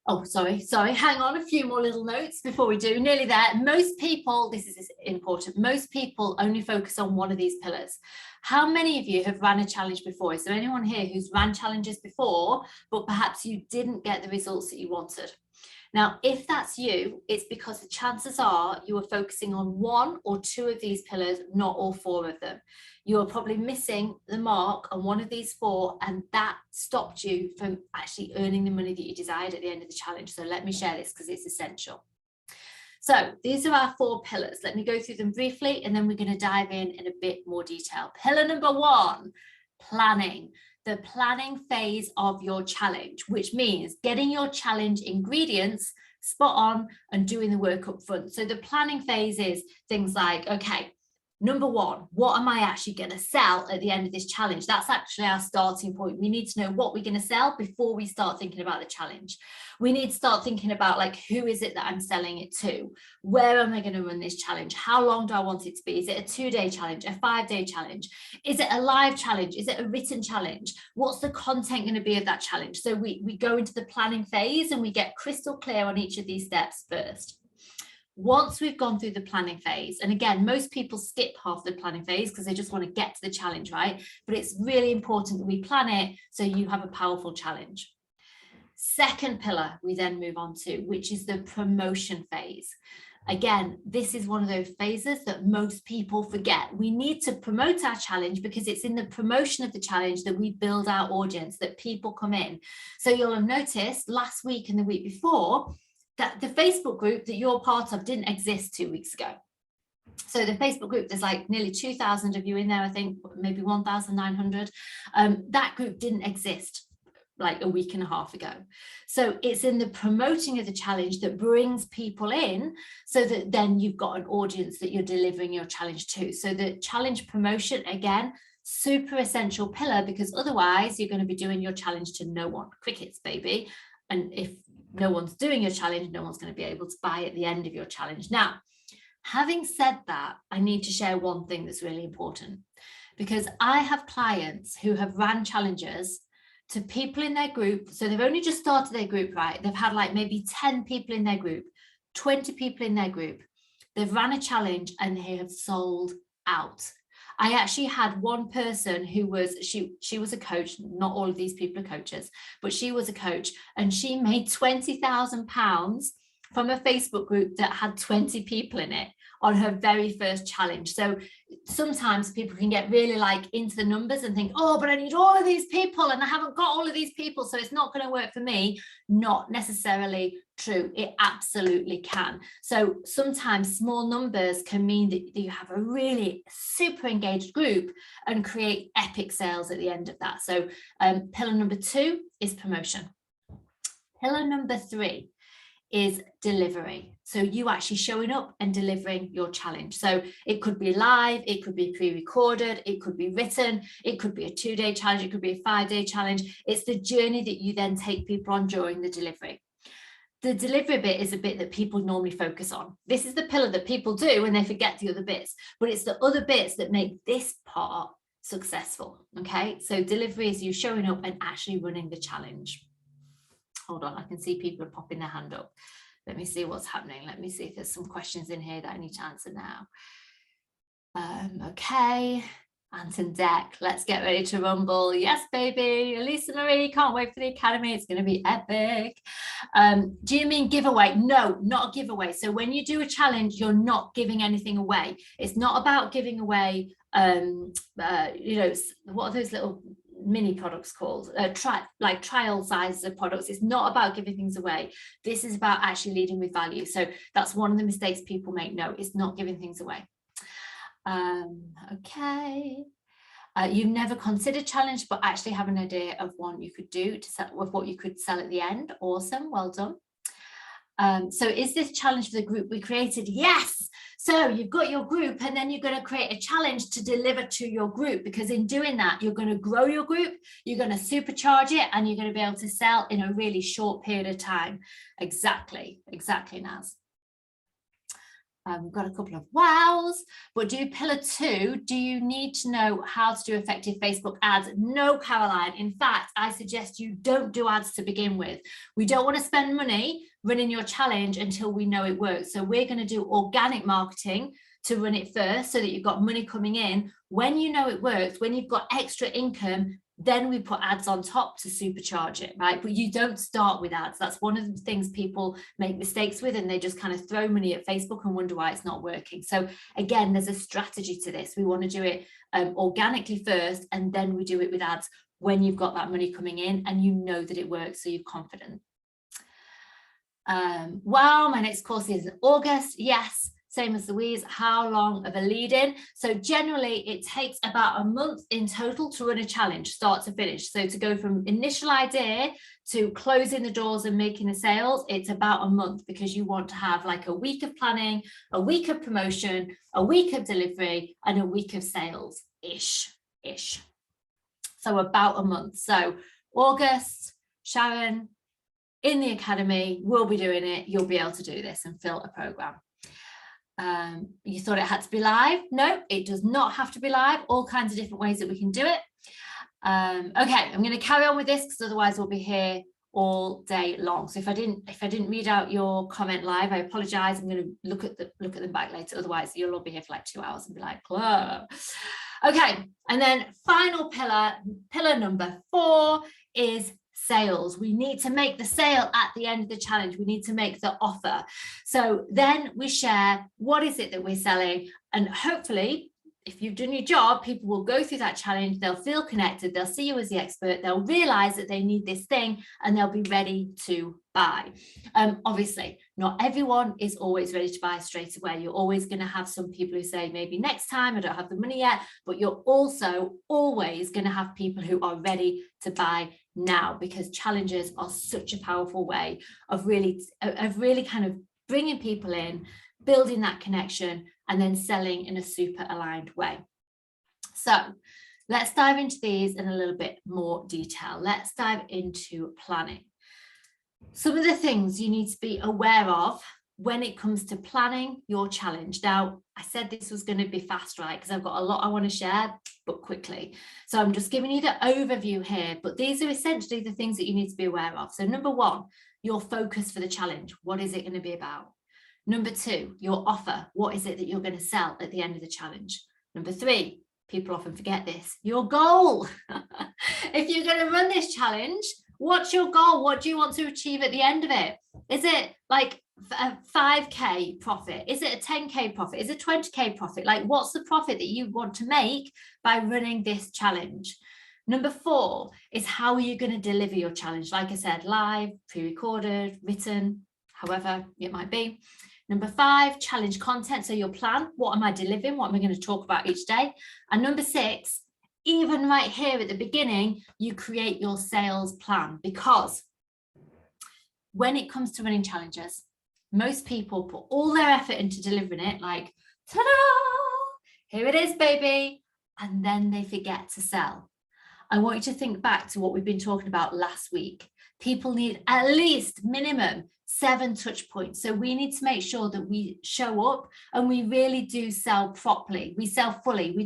Oh, sorry, hang on, a few more little notes before we do. Nearly there. Most people, this is important, most people only focus on one of these pillars. How many of you have ran a challenge before? Is there anyone here who's ran challenges before, but perhaps you didn't get the results that you wanted? Now, if that's you, it's because the chances are you are focusing on 1 or 2 of these pillars, not all 4 of them. You are probably missing the mark on one of these 4, and that stopped you from actually earning the money that you desired at the end of the challenge. So let me share this because it's essential. So these are our 4 pillars. Let me go through them briefly, and then we're going to dive in a bit more detail. Pillar number 1, planning. The planning phase of your challenge, which means getting your challenge ingredients spot on and doing the work up front. So the planning phase is things like, okay, number 1, what am I actually going to sell at the end of this challenge? That's actually our starting point. We need to know what we're going to sell before we start thinking about the challenge. We need to start thinking about like, who is it that I'm selling it to? Where am I going to run this challenge? How long do I want it to be? Is it a 2-day challenge, a 5-day challenge? Is it a live challenge? Is it a written challenge? What's the content going to be of that challenge? So we go into the planning phase and we get crystal clear on each of these steps first. Once we've gone through the planning phase, and again, most people skip half the planning phase because they just want to get to the challenge, right? But it's really important that we plan it so you have a powerful challenge. Second pillar, we then move on to, which is the promotion phase. Again, this is one of those phases that most people forget. We need to promote our challenge because it's in the promotion of the challenge that we build our audience, that people come in. So you'll have noticed last week and the week before that the Facebook group that you're part of didn't exist 2 weeks ago. So the Facebook group, there's like nearly 2,000 of you in there, I think, maybe 1,900. That group didn't exist like a week and a half ago. So it's in the promoting of the challenge that brings people in so that then you've got an audience that you're delivering your challenge to. So the challenge promotion, again, super essential pillar, because otherwise you're going to be doing your challenge to no one. Crickets, baby. And if no one's doing your challenge, no one's going to be able to buy at the end of your challenge. Now, having said that, I need to share one thing that's really important, because I have clients who have ran challenges to people in their group. So they've only just started their group, right? They've had like maybe 10 people in their group, 20 people in their group. They've ran a challenge and they have sold out. I actually had one person who was, she was a coach. Not all of these people are coaches, but she was a coach, and she made £20,000 from a Facebook group that had 20 people in it on her very first challenge. So sometimes people can get really like into the numbers and think, oh, but I need all of these people and I haven't got all of these people, so it's not going to work for me. Not necessarily true. It absolutely can. So sometimes small numbers can mean that you have a really super engaged group and create epic sales at the end of that. So pillar number 2 is promotion. Pillar number 3 is delivery. So you actually showing up and delivering your challenge. So it could be live, it could be pre-recorded, it could be written, it could be a 2-day challenge, it could be a 5-day challenge. It's the journey that you then take people on during the delivery. The delivery bit is a bit that people normally focus on. This is the pillar that people do and they forget the other bits, but it's the other bits that make this part successful. Okay, so delivery is you showing up and actually running the challenge. Hold on, I can see people are popping their hand up. Let me see what's happening. Let me see if there's some questions in here that I need to answer now. Okay, Anton Deck, let's get ready to rumble. Yes, baby. Elisa Marie, can't wait for the academy. It's going to be epic. Do you mean giveaway? No, not a giveaway. So when you do a challenge, you're not giving anything away. It's not about giving away, you know, what are those little mini products called, like trial sizes of products. It's not about giving things away. This is about actually leading with value. So that's one of the mistakes people make. No, it's not giving things away. Okay. You've never considered challenge, but actually have an idea of one you could do to sell, with what you could sell at the end. Awesome, well done. So is this challenge for the group we created? Yes. So you've got your group and then you're going to create a challenge to deliver to your group, because in doing that, you're going to grow your group, you're going to supercharge it, and you're going to be able to sell in a really short period of time. Exactly, Naz. We've got a couple of wows, but do pillar 2, do you need to know how to do effective Facebook ads? No, Caroline. In fact, I suggest you don't do ads to begin with. We don't want to spend money running your challenge until we know it works. So we're going to do organic marketing to run it first so that you've got money coming in. When you know it works, when you've got extra income, then we put ads on top to supercharge it, right? But you don't start with ads. That's one of the things people make mistakes with, and they just kind of throw money at Facebook and wonder why it's not working. So again, there's a strategy to this. We want to do it organically first, and then we do it with ads when you've got that money coming in and you know that it works, so you're confident. Wow, my next course is in August. Yes. Same as Louise. How long of a lead in? So generally it takes about a month in total to run a challenge, start to finish. So to go from initial idea to closing the doors and making the sales, it's about a month, because you want to have like a week of planning, a week of promotion, a week of delivery, and a week of sales ish. So about a month. So August, Sharon, in the academy, we'll be doing it. You'll be able to do this and fill a program. You thought it had to be live? No, it does not have to be live. All kinds of different ways that we can do it. Okay, I'm going to carry on with this because otherwise we'll be here all day long. So if I didn't read out your comment live, I apologize. I'm going to look at them back later. Otherwise, you'll all be here for like 2 hours and be like, whoa. Okay, and then final pillar number 4 is sales. We need to make the sale at the end of the challenge. We need to make the offer. So then we share what is it that we're selling, and hopefully if you've done your job, people will go through that challenge, they'll feel connected, they'll see you as the expert, they'll realize that they need this thing, and they'll be ready to buy. Obviously, not everyone is always ready to buy straight away. You're always going to have some people who say, maybe next time, I don't have the money yet, but you're also always going to have people who are ready to buy now, because challenges are such a powerful way of really kind of bringing people in, building that connection, and then selling in a super aligned way. So let's dive into these in a little bit more detail. Let's dive into planning. Some of the things you need to be aware of when it comes to planning your challenge. Now, I said this was going to be fast, right? Because I've got a lot I want to share, but quickly. So I'm just giving you the overview here, but these are essentially the things that you need to be aware of. So number one, your focus for the challenge. What is it going to be about? Number two, your offer. What is it that you're going to sell at the end of the challenge? Number three, people often forget this, your goal. If you're going to run this challenge, what's your goal? What do you want to achieve at the end of it? Is it like a 5k profit? Is it a 10k profit? Is it 20k profit? Like, what's the profit that you want to make by running this challenge? Number four is, how are you going to deliver your challenge? Like I said, live, pre-recorded, written, however it might be. Number five, challenge content. So your plan, what am I delivering? What am I going to talk about each day? And number six, even right here at the beginning, you create your sales plan, because when it comes to running challenges, most people put all their effort into delivering it, like, ta-da, here it is, baby, and then they forget to sell. I want you to think back to what we've been talking about last week. People need at least minimum 7 touch points. So we need to make sure that we show up and we really do sell properly. We sell fully. We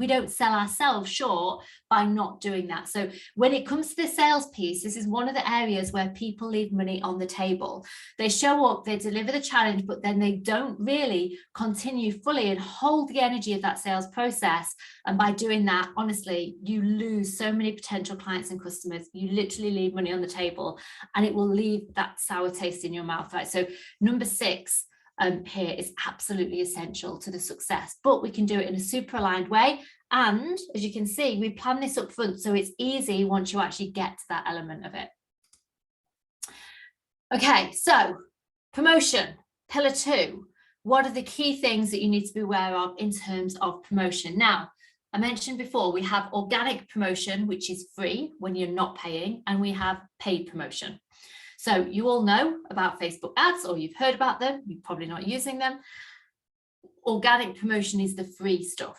don't sell ourselves short by not doing that. So when it comes to the sales piece, this is one of the areas where people leave money on the table. They show up, they deliver the challenge, but then they don't really continue fully and hold the energy of that sales process. And by doing that, honestly, you lose so many potential clients and customers. You literally leave money on the table, and it will leave that sour taste in your mouth, right? So number six here is absolutely essential to the success, but we can do it in a super aligned way. And as you can see, we plan this up front, so it's easy once you actually get to that element of it. Okay, so promotion, pillar 2. What are the key things that you need to be aware of in terms of promotion? Now, I mentioned before, we have organic promotion, which is free when you're not paying, and we have paid promotion. So you all know about Facebook ads, or you've heard about them, you're probably not using them. Organic promotion is the free stuff.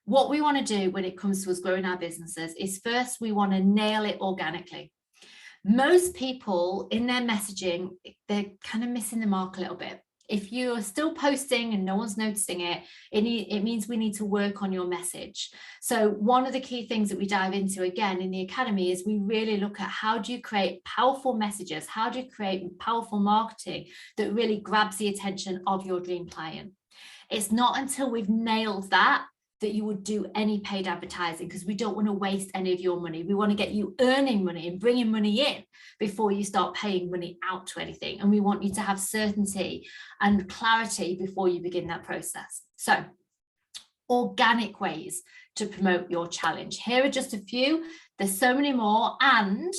What we want to do when it comes to us growing our businesses is, first, we want to nail it organically. Most people in their messaging, they're kind of missing the mark a little bit. If you're still posting and no one's noticing it, it means we need to work on your message. So one of the key things that we dive into again in the academy is we really look at, how do you create powerful messages? How do you create powerful marketing that really grabs the attention of your dream client? It's not until we've nailed that you would do any paid advertising, because we don't want to waste any of your money. We want to get you earning money and bringing money in before you start paying money out to anything. And we want you to have certainty and clarity before you begin that process. So organic ways to promote your challenge. Here are just a few. There's so many more. And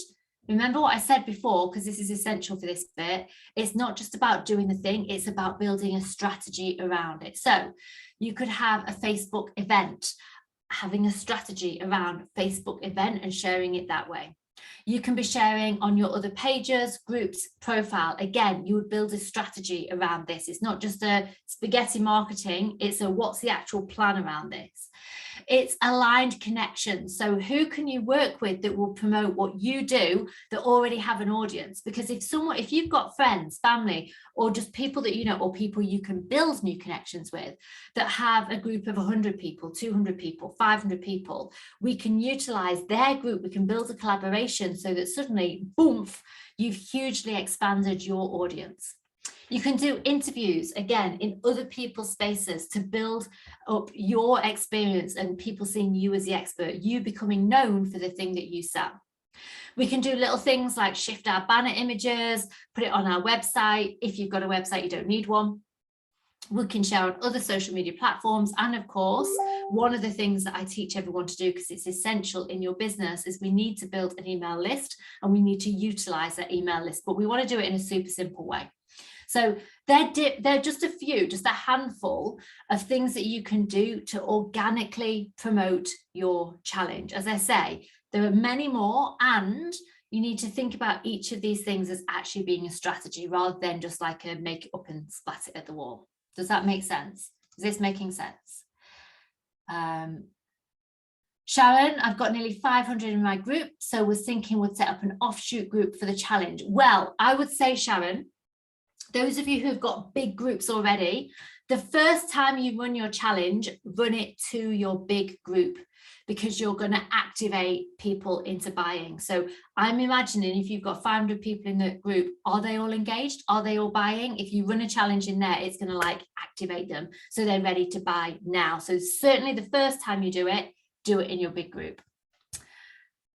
remember what I said before, because this is essential for this bit. It's not just about doing the thing, it's about building a strategy around it. So you could have a Facebook event, having a strategy around Facebook event and sharing it that way. You can be sharing on your other pages, groups, profile. Again, you would build a strategy around this. It's not just a spaghetti marketing, it's a what's the actual plan around this. It's aligned connections. So who can you work with that will promote what you do that already have an audience? Because if you've got friends, family, or just people that you know, or people you can build new connections with that have a group of 100 people, 200 people, 500 people, we can utilize their group. We can build a collaboration so that suddenly, boom, you've hugely expanded your audience. You can do interviews, again, in other people's spaces to build up your experience and people seeing you as the expert, you becoming known for the thing that you sell. We can do little things like shift our banner images, put it on our website. If you've got a website, you don't need one. We can share on other social media platforms. And of course, one of the things that I teach everyone to do, because it's essential in your business, is we need to build an email list and we need to utilize that email list, but we want to do it in a super simple way. So they're just a handful of things that you can do to organically promote your challenge. As I say, there are many more, and you need to think about each of these things as actually being a strategy rather than just like a make it up and splat it at the wall. Does that make sense? Is this making sense? Sharon, I've got nearly 500 in my group, so was thinking we'd set up an offshoot group for the challenge. Well, I would say, Sharon, those of you who've got big groups already, the first time you run your challenge, run it to your big group, because you're going to activate people into buying. So I'm imagining if you've got 500 people in the group, are they all engaged? Are they all buying? If you run a challenge in there, it's going to like activate them so they're ready to buy now. So certainly the first time you do it in your big group.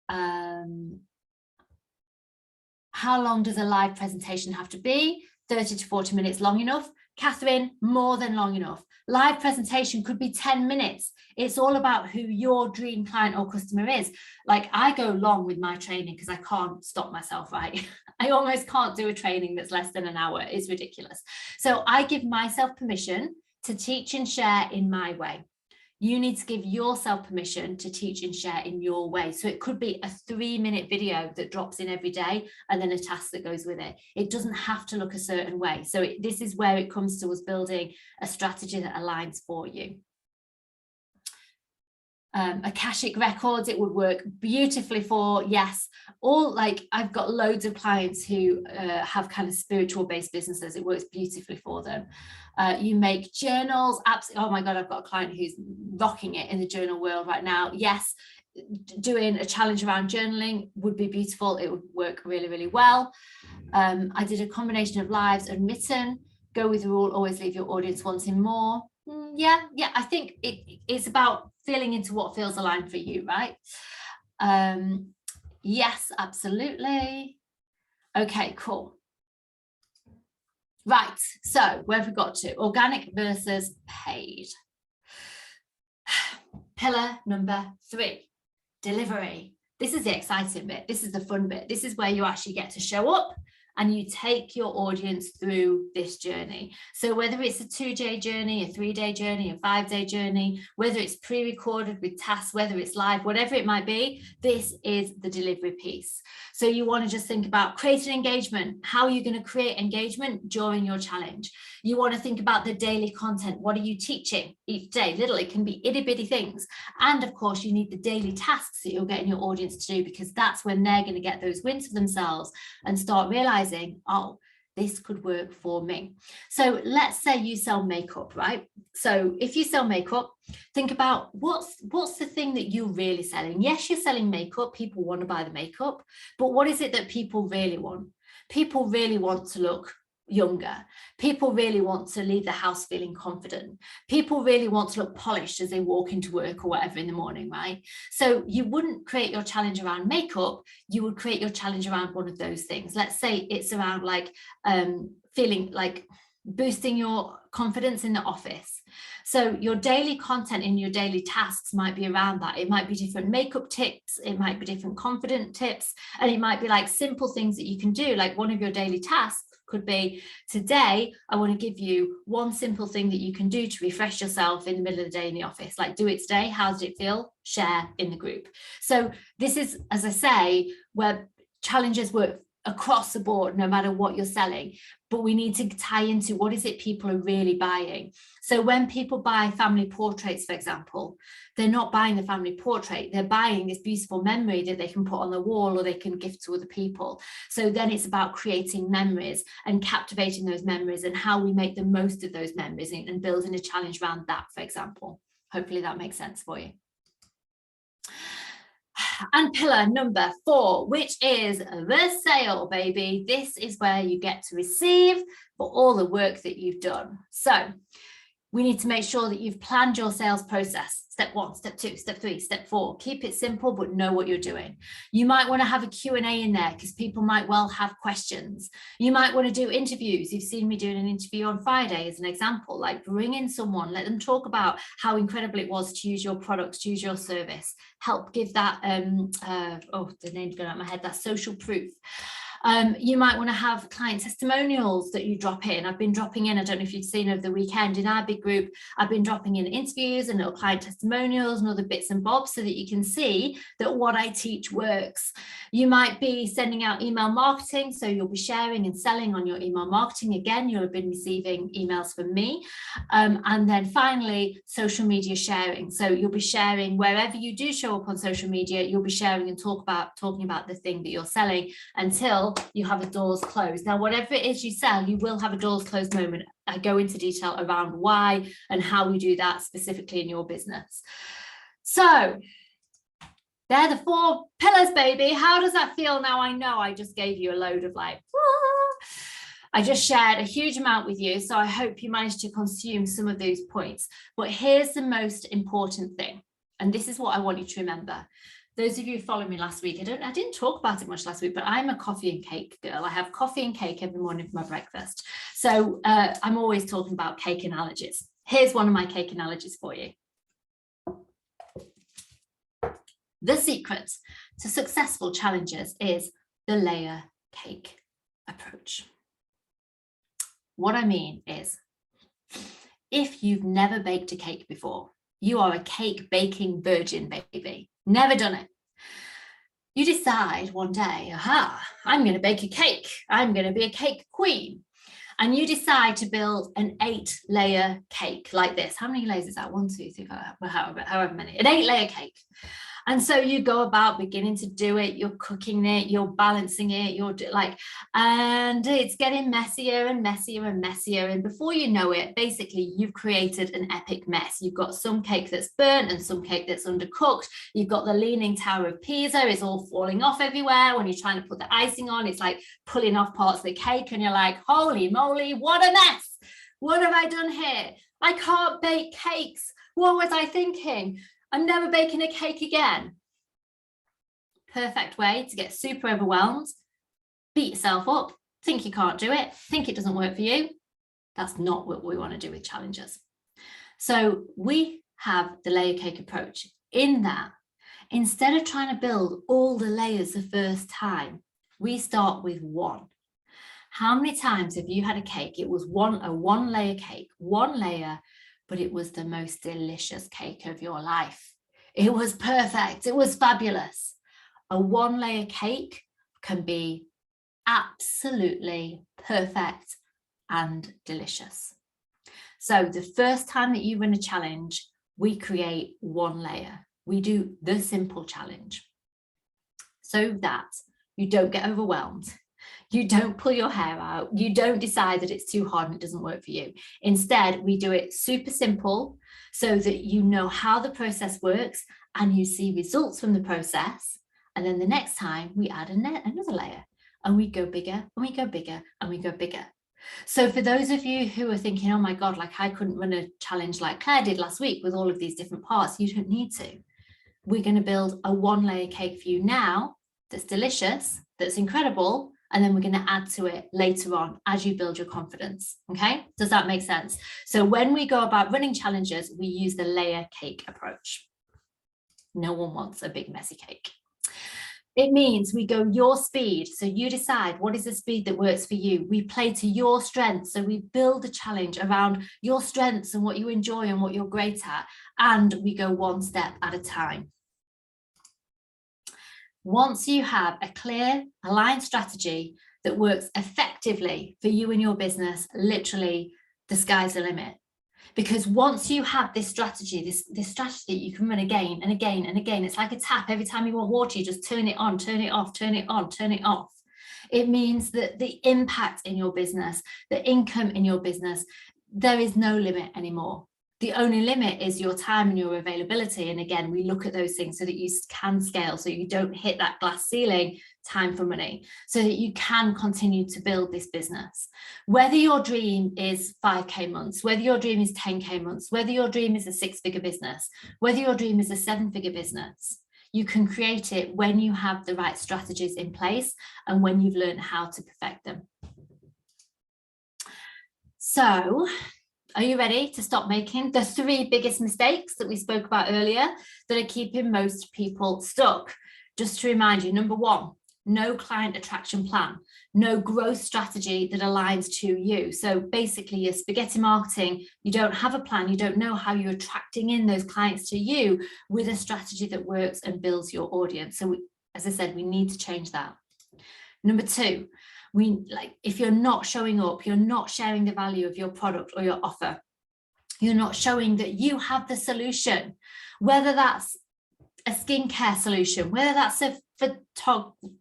How long does a live presentation have to be? 30 to 40 minutes, long enough? Catherine, more than long enough. Live presentation could be 10 minutes. It's all about who your dream client or customer is. Like, I go long with my training because I can't stop myself, right? I almost can't do a training that's less than an hour. It's ridiculous. So I give myself permission to teach and share in my way. You need to give yourself permission to teach and share in your way. So it could be a 3-minute video that drops in every day and then a task that goes with it. It doesn't have to look a certain way. So this is where it comes to us building a strategy that aligns for you. Akashic records, it would work beautifully for, yes, all, like, I've got loads of clients who have kind of spiritual based businesses. It works beautifully for them. You make journals, absolutely. Oh my God, I've got a client who's rocking it in the journal world right now. Yes, doing a challenge around journaling would be beautiful. It would work really, really well. I did a combination of lives and written. Go with the rule, always leave your audience wanting more. Yeah, I think it's about feeling into what feels aligned for you, right? Yes, absolutely. Okay, cool. Right, so where have we got to? Organic versus paid. Pillar number 3, delivery. This is the exciting bit. This is the fun bit. This is where you actually get to show up and you take your audience through this journey. So whether it's a 2-day journey, a 3-day journey, a 5-day journey, whether it's pre-recorded with tasks, whether it's live, whatever it might be, this is the delivery piece. So you want to just think about creating engagement. How are you going to create engagement during your challenge? You want to think about the daily content. What are you teaching each day? Little, it can be itty bitty things. And of course, you need the daily tasks that you're getting your audience to do, because that's when they're going to get those wins for themselves and start realizing, oh, this could work for me. So let's say you sell makeup, right? So if you sell makeup, think about what's the thing that you're really selling. Yes, you're selling makeup. People want to buy the makeup, but what is it that people really want? People really want to look younger. People really want to leave the house feeling confident. People really want to look polished as they walk into work or whatever in the morning, right? So you wouldn't create your challenge around makeup, you would create your challenge around one of those things. Let's say it's around like feeling like boosting your confidence in the office. So your daily content in your daily tasks might be around that. It might be different makeup tips, it might be different confident tips, and it might be like simple things that you can do. Like one of your daily tasks could be, today I want to give you one simple thing that you can do to refresh yourself in the middle of the day in the office. Like, do it today. How does it feel? Share in the group. So this is, as I say, where challenges work across the board, no matter what you're selling, but we need to tie into what is it people are really buying. So when people buy family portraits, for example, they're not buying the family portrait, they're buying this beautiful memory that they can put on the wall or they can gift to other people. So then it's about creating memories and captivating those memories and how we make the most of those memories and building a challenge around that, for example. Hopefully that makes sense for you. And pillar number 4, which is the sale, baby. This is where you get to receive for all the work that you've done. So we need to make sure that you've planned your sales process. Step 1, step 2, step 3, step 4. Keep it simple, but know what you're doing. You might want to have a Q&A in there because people might well have questions. You might want to do interviews. You've seen me doing an interview on Friday as an example, like bring in someone, let them talk about how incredible it was to use your products, to use your service, help give that, the name's going out of my head, that social proof. You might want to have client testimonials that you drop in. I've been dropping in, I don't know if you've seen over the weekend in our big group, I've been dropping in interviews and little client testimonials and other bits and bobs so that you can see that what I teach works. You might be sending out email marketing, so you'll be sharing and selling on your email marketing. Again, you'll have been receiving emails from me. And then finally, social media sharing. So you'll be sharing wherever you do show up on social media, you'll be sharing and talking about the thing that you're selling until you have a doors closed. Now, whatever it is you sell, you will have a doors closed moment. I go into detail around why and how we do that specifically in your business. So they're the 4 pillars, baby. How does that feel now? I know I just gave you a load of like, I just shared a huge amount with you. So I hope you managed to consume some of those points. But here's the most important thing. And this is what I want you to remember. Those of you who followed me last week, I didn't talk about it much last week, but I'm a coffee and cake girl. I have coffee and cake every morning for my breakfast. So I'm always talking about cake analogies. Here's one of my cake analogies for you. The secret to successful challenges is the layer cake approach. What I mean is, if you've never baked a cake before, you are a cake baking virgin, baby. Never done it. You decide one day, I'm going to bake a cake. I'm going to be a cake queen. And you decide to build an 8-layer cake like this. How many layers is that? 1, 2, 3, 4, however many. An 8-layer cake. And so you go about beginning to do it, you're cooking it, you're balancing it, and it's getting messier and messier and messier. And before you know it, basically you've created an epic mess. You've got some cake that's burnt and some cake that's undercooked. You've got the Leaning Tower of Pisa, it's all falling off everywhere. When you're trying to put the icing on, it's like pulling off parts of the cake and you're like, holy moly, what a mess. What have I done here? I can't bake cakes. What was I thinking? I'm never baking a cake again. Perfect way to get super overwhelmed, beat yourself up, think you can't do it, think it doesn't work for you. That's not what we want to do with challenges. So we have the layer cake approach in that instead of trying to build all the layers the first time, we start with 1. How many times have you had a cake? It was a 1-layer cake, 1 layer, but it was the most delicious cake of your life. It was perfect. It was fabulous. A 1-layer cake can be absolutely perfect and delicious. So the first time that you run a challenge, we create 1 layer. We do the simple challenge so that you don't get overwhelmed. You don't pull your hair out. You don't decide that it's too hard and it doesn't work for you. Instead, we do it super simple so that you know how the process works and you see results from the process. And then the next time we add another layer and we go bigger and we go bigger and we go bigger. So for those of you who are thinking, oh my God, like I couldn't run a challenge like Claire did last week with all of these different parts, you don't need to. We're going to build a 1-layer cake for you now that's delicious, that's incredible. And then we're going to add to it later on as you build your confidence. Okay, does that make sense? So when we go about running challenges, we use the layer cake approach. No one wants a big messy cake. It means we go your speed. So you decide what is the speed that works for you. We play to your strengths. So we build the challenge around your strengths and what you enjoy and what you're great at. And we go 1 step at a time. Once you have a clear, aligned strategy that works effectively for you and your business, literally the sky's the limit. Because once you have this strategy, this strategy you can run again and again and again. It's like a tap. Every time you want water, you just turn it on, turn it off, turn it on, turn it off. It means that the impact in your business, the income in your business, there is no limit anymore. The only limit is your time and your availability. And again, we look at those things so that you can scale, so you don't hit that glass ceiling, time for money, so that you can continue to build this business. Whether your dream is 5K months, whether your dream is 10K months, whether your dream is a 6-figure business, whether your dream is a 7-figure business, you can create it when you have the right strategies in place and when you've learned how to perfect them. So, are you ready to stop making the 3 biggest mistakes that we spoke about earlier that are keeping most people stuck? Just to remind you, number 1, no client attraction plan. no growth strategy that aligns to you. So basically you're spaghetti marketing, you don't have a plan, you don't know how you're attracting in those clients to you with a strategy that works and builds your audience. So as I said, we need to change that. Number two, if you're not showing up, you're not sharing the value of your product or your offer, you're not showing that you have the solution, whether that's a skincare solution, whether that's a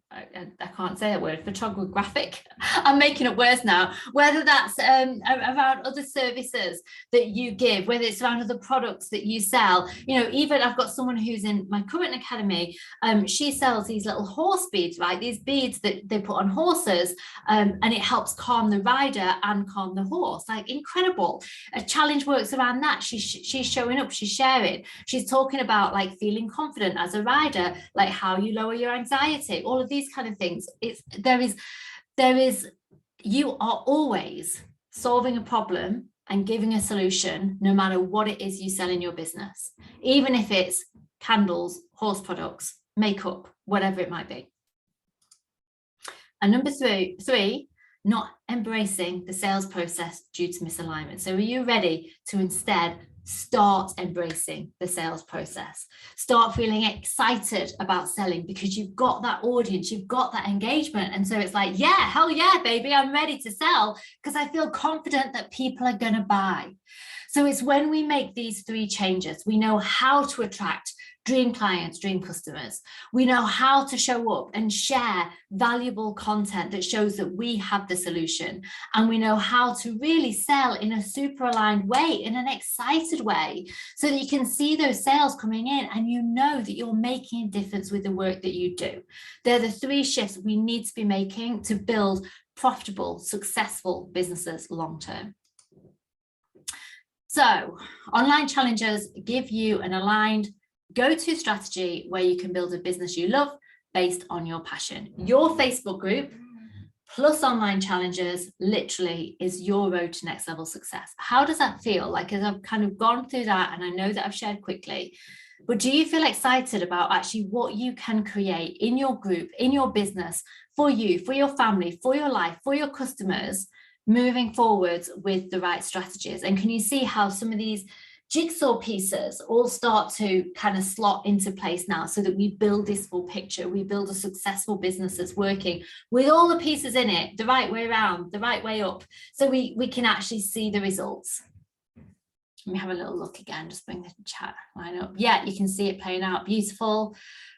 I can't say that word, photographic. I'm making it worse now. Whether that's around other services that you give, whether it's around other products that you sell. You know, even I've got someone who's in my current academy. She sells these little horse beads, right? These beads that they put on horses, and it helps calm the rider and calm the horse. Like, incredible. A challenge works around that. She's showing up, she's sharing, she's talking about like feeling confident as a rider, like how you lower your anxiety, all of these kind of things. You are always solving a problem and giving a solution, no matter what it is you sell in your business, even if it's candles, horse products, makeup, whatever it might be. And number three, not embracing the sales process due to misalignment. So are you ready to instead start embracing the sales process? Start feeling excited about selling because you've got that audience, you've got that engagement. And so it's like, yeah, hell yeah, baby, I'm ready to sell because I feel confident that people are going to buy. So it's when we make these three changes, we know how to attract dream clients, dream customers. We know how to show up and share valuable content that shows that we have the solution. And we know how to really sell in a super aligned way, in an excited way, so that you can see those sales coming in and you know that you're making a difference with the work that you do. They're the three shifts we need to be making to build profitable, successful businesses long term. So online challenges give you an aligned go-to strategy where you can build a business you love based on your passion. Your Facebook group plus online challenges literally is your road to next level success. How does that feel? Like, as I've kind of gone through that, and I know that I've shared quickly, but do you feel excited about actually what you can create in your group, in your business, for you, for your family, for your life, for your customers, moving forwards with the right strategies? And can you see how some of these jigsaw pieces all start to kind of slot into place now, so that we build this full picture, we build a successful business that's working with all the pieces in it the right way around, the right way up, so we can actually see the results. Let me have a little look again, just bring the chat line up. Yeah, you can see it playing out. Beautiful,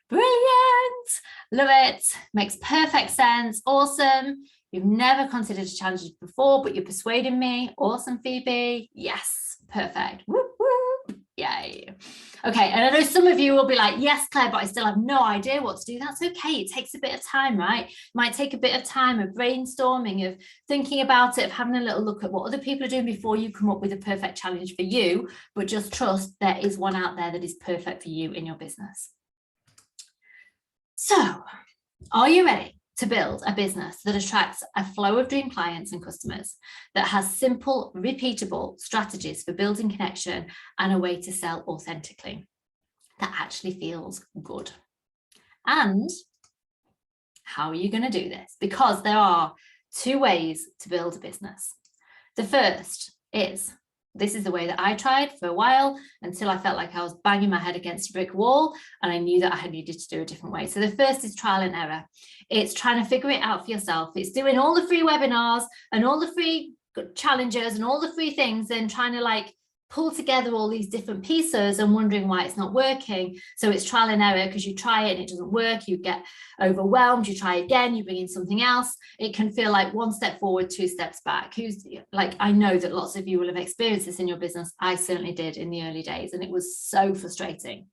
brilliant, love it, makes perfect sense, awesome. You've never considered challenges before, but you're persuading me. Awesome, Phoebe. Yes, perfect. Whoop, whoop. Yay. Okay, and I know some of you will be like, yes, Claire, but I still have no idea what to do. That's okay. It takes a bit of time, right? It might take a bit of time of brainstorming, of thinking about it, of having a little look at what other people are doing before you come up with a perfect challenge for you. But just trust there is one out there that is perfect for you in your business. So, are you ready to build a business that attracts a flow of dream clients and customers, that has simple, repeatable strategies for building connection and a way to sell authentically, that actually feels good? And how are you going to do this? Because there are two ways to build a business. The first is, this is the way that I tried for a while until I felt like I was banging my head against a brick wall and I knew that I had needed to do a different way. So the first is trial and error. It's trying to figure it out for yourself. It's doing all the free webinars and all the free challenges and all the free things and trying to like pull together all these different pieces and wondering why it's not working. So it's trial and error, because you try it and it doesn't work, you get overwhelmed, you try again, you bring in something else. It can feel like one step forward, two steps back. I know that lots of you will have experienced this in your business. I certainly did in the early days, and it was so frustrating.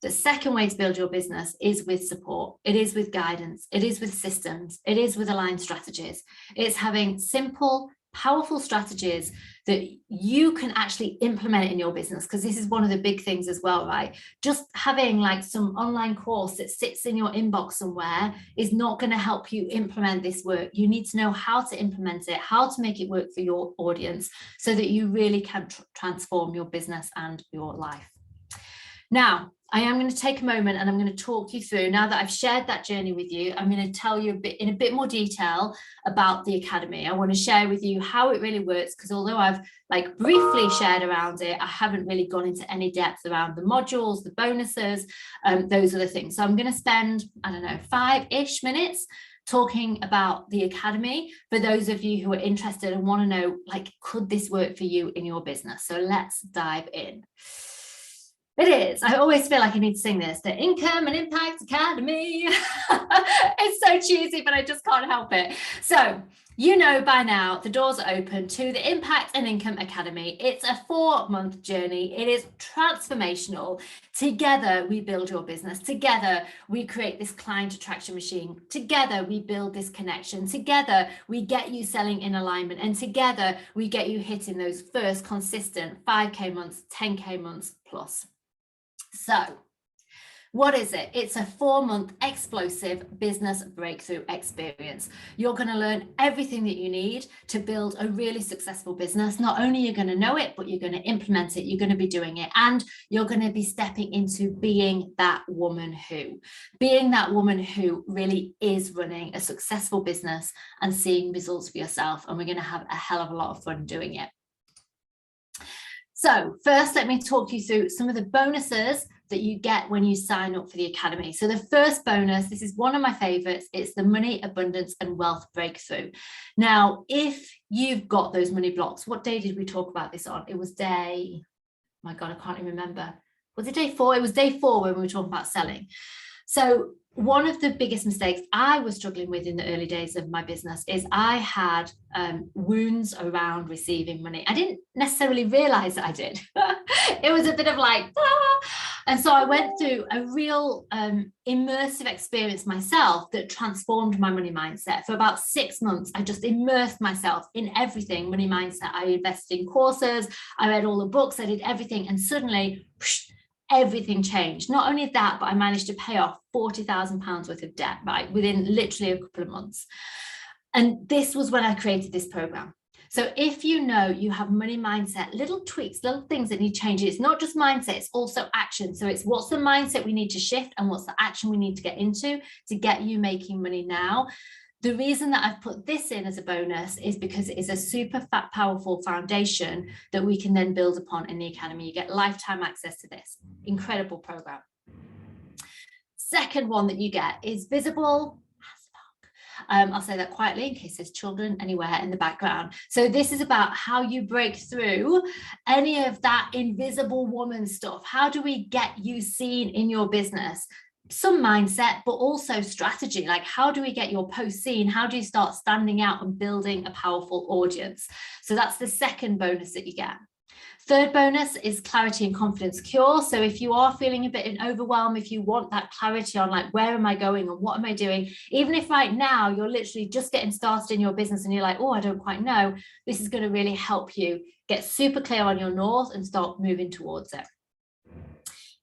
The second way to build your business is with support. It is with guidance. It is with systems. It is with aligned strategies. It's having simple, powerful strategies that you can actually implement in your business, because this is one of the big things as well, right? Just having like some online course that sits in your inbox somewhere is not going to help you implement this work. You need to know how to implement it, how to make it work for your audience, so that you really can transform your business and your life. Now, I am going to take a moment and I'm going to talk you through, now that I've shared that journey with you, I'm going to tell you in a bit more detail about the Academy. I want to share with you how it really works, because although I've like briefly shared around it, I haven't really gone into any depth around the modules, the bonuses, those are the things. So I'm going to spend, I don't know, 5-ish minutes talking about the Academy for those of you who are interested and want to know, like, could this work for you in your business? So let's dive in. It is. I always feel like I need to sing this. The Income and Impact Academy. It's so cheesy, but I just can't help it. So, you know by now, the doors are open to the Impact and Income Academy. It's a 4-month journey. It is transformational. Together, we build your business. Together, we create this client attraction machine. Together, we build this connection. Together, we get you selling in alignment. And together, we get you hitting those first consistent 5K months, 10K months plus. So, what is it? It's a 4-month explosive business breakthrough experience. You're going to learn everything that you need to build a really successful business. Not only are you going to know it, but you're going to implement it. You're going to be doing it, and you're going to be stepping into being that woman who really is running a successful business and seeing results for yourself. And we're going to have a hell of a lot of fun doing it. So first, let me talk you through some of the bonuses that you get when you sign up for the Academy. So the first bonus, this is one of my favorites, it's the money, abundance and wealth breakthrough. Now, if you've got those money blocks, what day did we talk about this on? It was day, my God, I can't even remember. Was it day 4? It was day 4 when we were talking about selling. So one of the biggest mistakes I was struggling with in the early days of my business is I had wounds around receiving money. I didn't necessarily realize that I did. It was a bit of like, ah. And so I went through a real immersive experience myself that transformed my money mindset. For about 6 months, I just immersed myself in everything money mindset. I invested in courses, I read all the books, I did everything, and suddenly, whoosh, everything changed. Not only that, but I managed to pay off £40,000 worth of debt, right, within literally a couple of months. And this was when I created this program. So if you know you have money mindset, little tweaks, little things that need changing, it's not just mindset, it's also action. So it's what's the mindset we need to shift and what's the action we need to get into to get you making money now. The reason that I've put this in as a bonus is because it is a super powerful foundation that we can then build upon in the Academy. You get lifetime access to this incredible program. Second one that you get is visible. I'll say that quietly in case there's children anywhere in the background. So this is about how you break through any of that invisible woman stuff. How do we get you seen in your business? Some mindset, but also strategy. Like, how do we get your post seen? How do you start standing out and building a powerful audience? So that's the second bonus that you get. Third bonus is clarity and confidence cure. So if you are feeling a bit in overwhelm, if you want that clarity on like, where am I going and what am I doing? Even if right now you're literally just getting started in your business and you're like, oh, I don't quite know, this is going to really help you get super clear on your north and start moving towards it.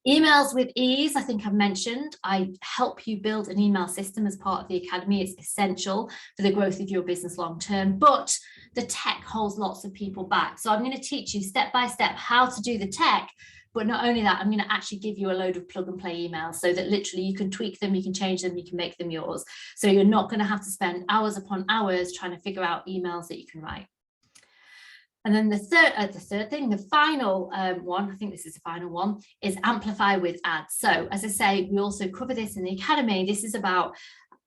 Emails with ease, I think I've mentioned. I help you build an email system as part of the Academy. It's essential for the growth of your business long term, but the tech holds lots of people back. So I'm going to teach you step by step how to do the tech, but not only that, I'm going to actually give you a load of plug and play emails so that literally you can tweak them, you can change them, you can make them yours. So you're not going to have to spend hours upon hours trying to figure out emails that you can write. And then the final one, I think this is the final one, is amplify with ads. So as I say, we also cover this in the Academy. This is about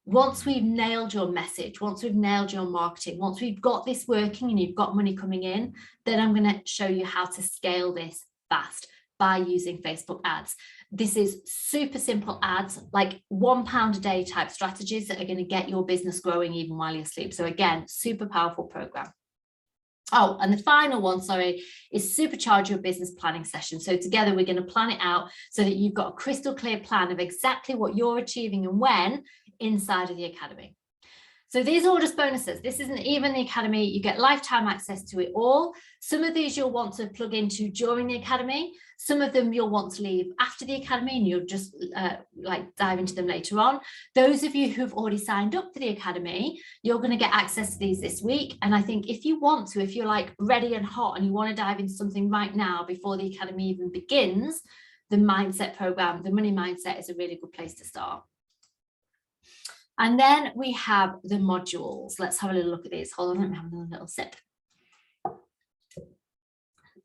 once we've nailed your message, once we've nailed your marketing, once we've got this working and you've got money coming in, then I'm going to show you how to scale this fast by using Facebook ads. This is super simple ads, like £1 a day type strategies that are going to get your business growing even while you sleep. So again, super powerful program. Oh, and the final one, sorry, is supercharge your business planning session. So together we're going to plan it out so that you've got a crystal clear plan of exactly what you're achieving and when inside of the Academy. So these are all just bonuses. This isn't even the Academy. You get lifetime access to it all. Some of these you'll want to plug into during the Academy. Some of them you'll want to leave after the Academy and you'll just like dive into them later on. Those of you who've already signed up for the Academy, you're going to get access to these this week. And I think if you want to, if you're like ready and hot and you want to dive into something right now before the Academy even begins, the mindset program. The money mindset is a really good place to start. And then we have the modules. Let's have a little look at these. Hold on, let me have a little sip.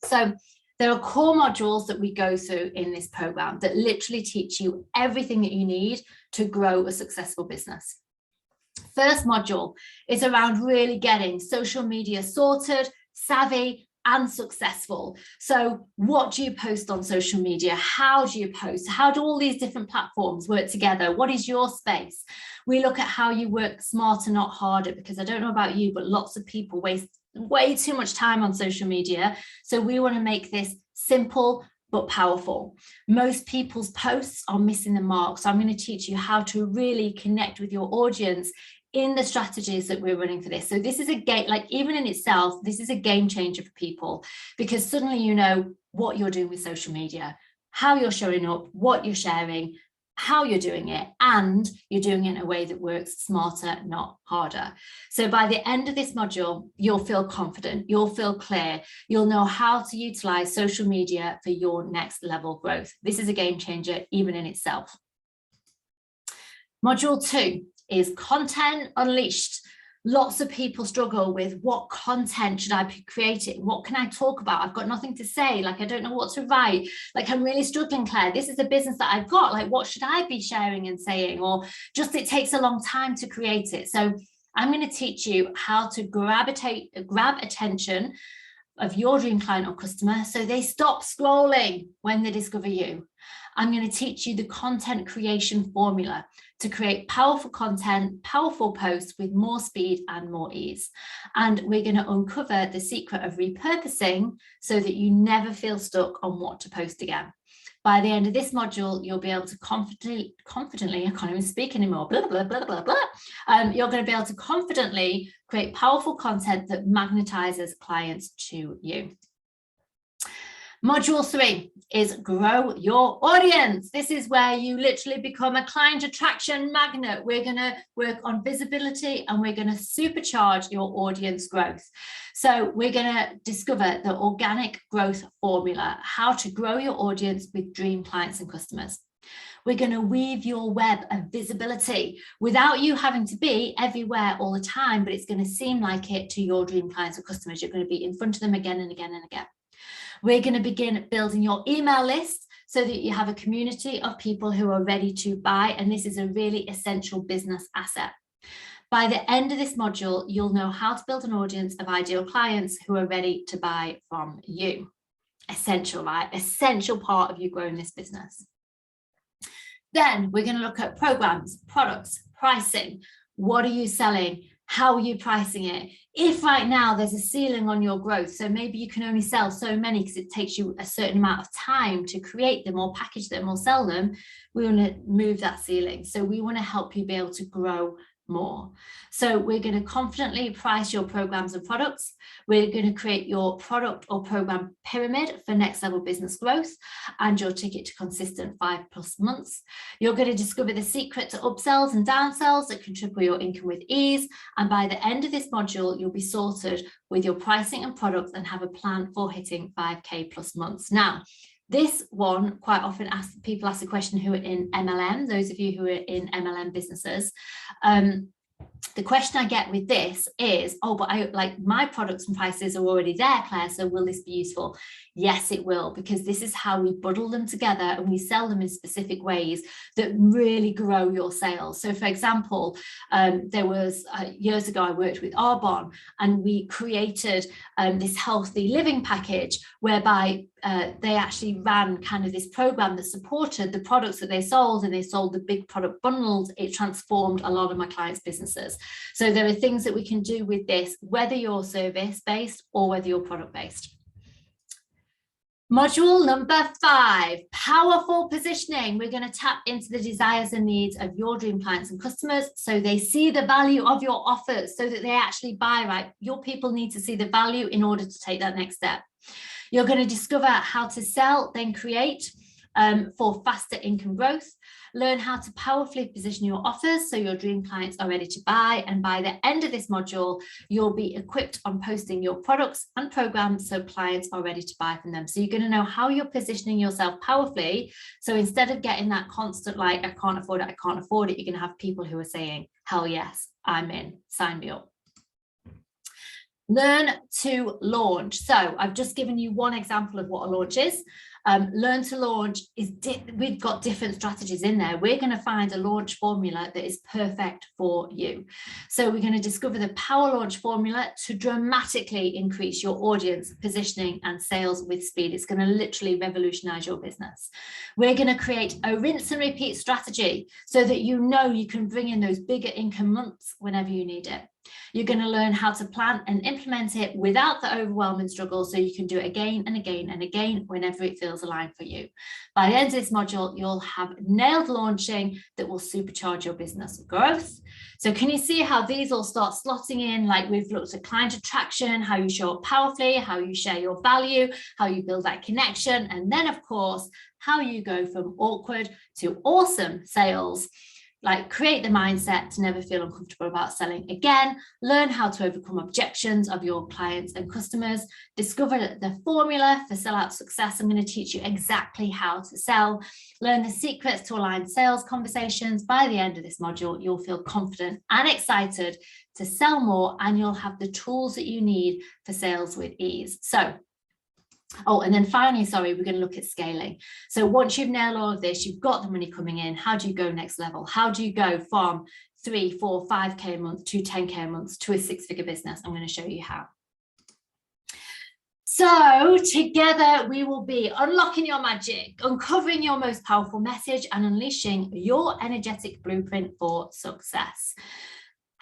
So there are core modules that we go through in this program that literally teach you everything that you need to grow a successful business. First module is around really getting social media sorted, savvy, and successful. So what do you post on social media? How do you post? How do all these different platforms work together? What is your space? We look at how you work smarter, not harder, because I don't know about you, but lots of people waste way too much time on social media. So we want to make this simple but powerful. Most people's posts are missing the mark. So I'm going to teach you how to really connect with your audience in the strategies that we're running for this. So this is a game, like even in itself, this is a game changer for people, because suddenly you know what you're doing with social media, how you're showing up, what you're sharing, how you're doing it, and you're doing it in a way that works smarter, not harder. So by the end of this module, you'll feel confident, you'll feel clear, you'll know how to utilize social media for your next level growth. This is a game changer even in itself. Module 2 is Content Unleashed. Lots of people struggle with what content should I be creating? What can I talk about? I've got nothing to say. Like, I don't know what to write. Like, I'm really struggling, Claire. This is a business that I've got. Like, what should I be sharing and saying? Or just it takes a long time to create it. So I'm going to teach you how to grab attention of your dream client or customer so they stop scrolling when they discover you. I'm going to teach you the content creation formula to create powerful content, powerful posts with more speed and more ease. And we're going to uncover the secret of repurposing so that you never feel stuck on what to post again. By the end of this module, you'll be able to confidently, I can't even speak anymore, blah, blah, blah, blah, blah. You're going to be able to confidently create powerful content that magnetizes clients to you. Module 3 is grow your audience. This is where you literally become a client attraction magnet. We're going to work on visibility and we're going to supercharge your audience growth. So we're going to discover the organic growth formula, how to grow your audience with dream clients and customers. We're going to weave your web of visibility without you having to be everywhere all the time, but it's going to seem like it to your dream clients or customers. You're going to be in front of them again and again and again. We're going to begin building your email list so that you have a community of people who are ready to buy. And this is a really essential business asset. By the end of this module, you'll know how to build an audience of ideal clients who are ready to buy from you. Essential, right? Essential part of you growing this business. Then we're going to look at programs, products, pricing. What are you selling? How are you pricing it? If right now there's a ceiling on your growth, so maybe you can only sell so many because it takes you a certain amount of time to create them or package them or sell them, we want to move that ceiling. So we want to help you be able to grow more. So we're going to confidently price your programs and products. We're going to create your product or program pyramid for next level business growth and your ticket to consistent 5+ months. You're going to discover the secret to upsells and downsells that can triple your income with ease. And by the end of this module, you'll be sorted with your pricing and products and have a plan for hitting 5K+ months. Now, this one quite often people ask the question who are in MLM, those of you who are in MLM businesses. The question I get with this is, oh, but I like my products and prices are already there, Claire, so will this be useful? Yes, it will, because this is how we bundle them together and we sell them in specific ways that really grow your sales. So for example, there was years ago, I worked with Arbonne and we created this healthy living package whereby they actually ran kind of this program that supported the products that they sold, and they sold the big product bundles. It transformed a lot of my clients' businesses. So there are things that we can do with this, whether you're service-based or whether you're product-based. Module number 5, powerful positioning. We're going to tap into the desires and needs of your dream clients and customers so they see the value of your offers so that they actually buy, right? Your people need to see the value in order to take that next step. You're going to discover how to sell, then create for faster income growth. Learn how to powerfully position your offers so your dream clients are ready to buy. And by the end of this module, you'll be equipped on posting your products and programs so clients are ready to buy from them. So you're going to know how you're positioning yourself powerfully. So instead of getting that constant, like, I can't afford it, I can't afford it, you're going to have people who are saying, hell yes, I'm in, sign me up. Learn to launch. So I've just given you one example of what a launch is. Learn to launch is, we've got different strategies in there. We're going to find a launch formula that is perfect for you. So we're going to discover the power launch formula to dramatically increase your audience, positioning and sales with speed. It's going to literally revolutionize your business. We're going to create a rinse and repeat strategy so that you know you can bring in those bigger income months whenever you need it. You're going to learn how to plan and implement it without the overwhelming struggle, so you can do it again and again and again whenever it feels aligned for you. By the end of this module, you'll have nailed launching that will supercharge your business growth. So can you see how these all start slotting in? Like, we've looked at client attraction, how you show up powerfully, how you share your value, how you build that connection, and then of course, how you go from awkward to awesome sales. Like, create the mindset to never feel uncomfortable about selling again, learn how to overcome objections of your clients and customers, discover the formula for sellout success. I'm going to teach you exactly how to sell, learn the secrets to align sales conversations. By the end of this module, you'll feel confident and excited to sell more, and you'll have the tools that you need for sales with ease. So, oh, and then finally, sorry, we're going to look at scaling. So once you've nailed all of this, you've got the money coming in. How do you go next level? How do you go from 3, 4, 5K a month to 10K a month to a 6-figure business? I'm going to show you how. So together we will be unlocking your magic, uncovering your most powerful message, and unleashing your energetic blueprint for success.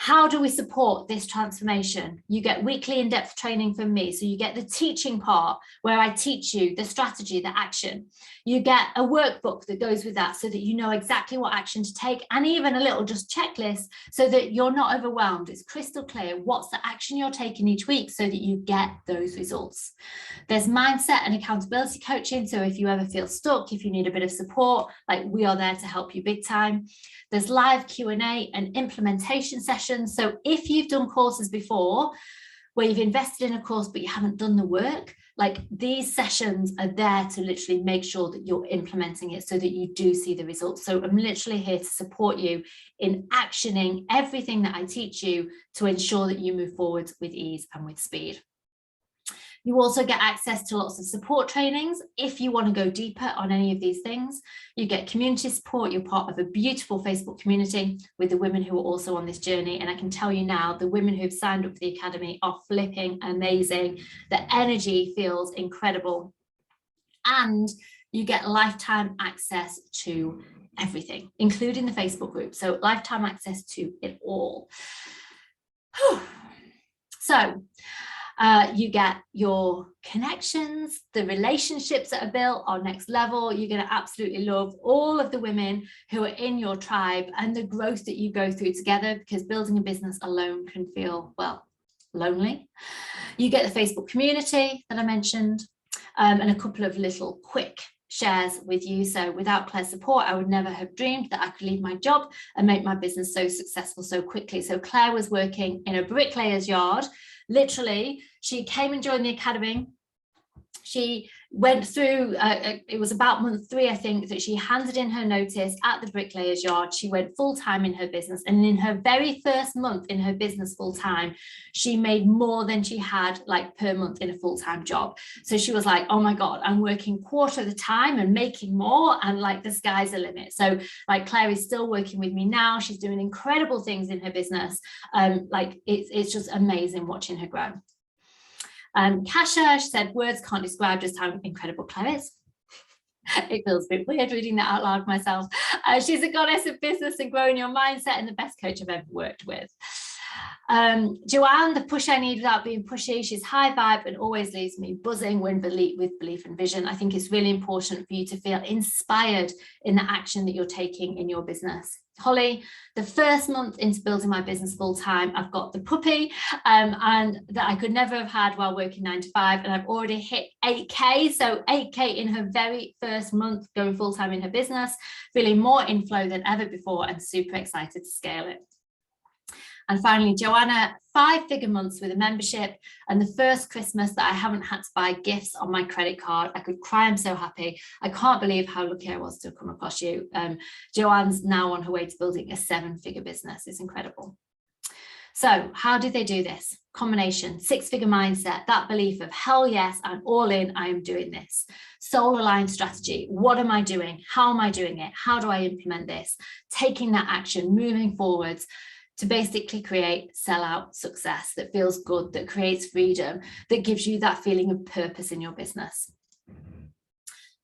How do we support this transformation? You get weekly in-depth training from me. So you get the teaching part where I teach you the strategy, the action. You get a workbook that goes with that so that you know exactly what action to take, and even a little just checklist so that you're not overwhelmed. It's crystal clear what's the action you're taking each week so that you get those results. There's mindset and accountability coaching. So if you ever feel stuck, if you need a bit of support, like, we are there to help you big time. There's live Q&A and implementation sessions. So if you've done courses before where you've invested in a course but you haven't done the work, like, these sessions are there to literally make sure that you're implementing it so that you do see the results. So I'm literally here to support you in actioning everything that I teach you to ensure that you move forward with ease and with speed. You also get access to lots of support trainings if you want to go deeper on any of these things. You get community support. You're part of a beautiful Facebook community with the women who are also on this journey. And I can tell you now, the women who've signed up for the academy are flipping amazing. The energy feels incredible. And you get lifetime access to everything, including the Facebook group. So lifetime access to it all. So, you get your connections, the relationships that are built on next level. You're going to absolutely love all of the women who are in your tribe and the growth that you go through together, because building a business alone can feel, well, lonely. You get the Facebook community that I mentioned, and a couple of little quick shares with you. So without Claire's support, I would never have dreamed that I could leave my job and make my business so successful so quickly. So Claire was working in a bricklayer's yard. Literally, she came and joined the academy. She went through, it was about month 3, I think, that she handed in her notice at the bricklayer's yard. She went full-time in her business. And in her very first month in her business full-time, she made more than she had, like, per month in a full-time job. So she was like, oh my God, I'm working quarter the time and making more, and like, the sky's the limit. So like, Claire is still working with me now. She's doing incredible things in her business. Like, it's just amazing watching her grow. Kasha, she said, words can't describe just how incredible Claire is. It feels a bit weird reading that out loud myself. She's a goddess of business and growing your mindset and the best coach I've ever worked with. Joanne, the push I need without being pushy. She's high vibe and always leaves me buzzing with belief and vision. I think it's really important for you to feel inspired in the action that you're taking in your business. Holly, the first month into building my business full time, I've got the puppy and that I could never have had while working 9 to 5, and I've already hit 8K. So 8K in her very first month going full time in her business, feeling more inflow than ever before and super excited to scale it. And finally, Joanna, 5-figure months with a membership and the first Christmas that I haven't had to buy gifts on my credit card. I could cry, I'm so happy. I can't believe how lucky I was to have come across you. Joanne's now on her way to building a 7-figure business. It's incredible. So how did they do this? Combination, 6-figure mindset, that belief of hell yes, I'm all in, I am doing this. Soul aligned strategy, what am I doing? How am I doing it? How do I implement this? Taking that action, moving forwards, to basically create sellout success that feels good, that creates freedom, that gives you that feeling of purpose in your business.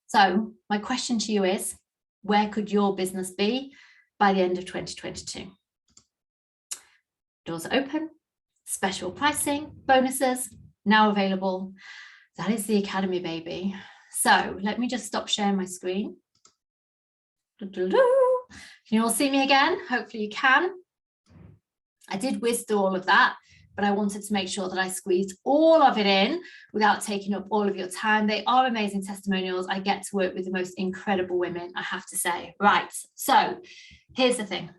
So my question to you is, where could your business be by the end of 2022? Doors are open, special pricing, bonuses, now available. That is the Academy, baby. So let me just stop sharing my screen. Can you all see me again? Hopefully you can. I did whiz through all of that, but I wanted to make sure that I squeezed all of it in without taking up all of your time. They are amazing testimonials. I get to work with the most incredible women, I have to say. Right, so here's the thing.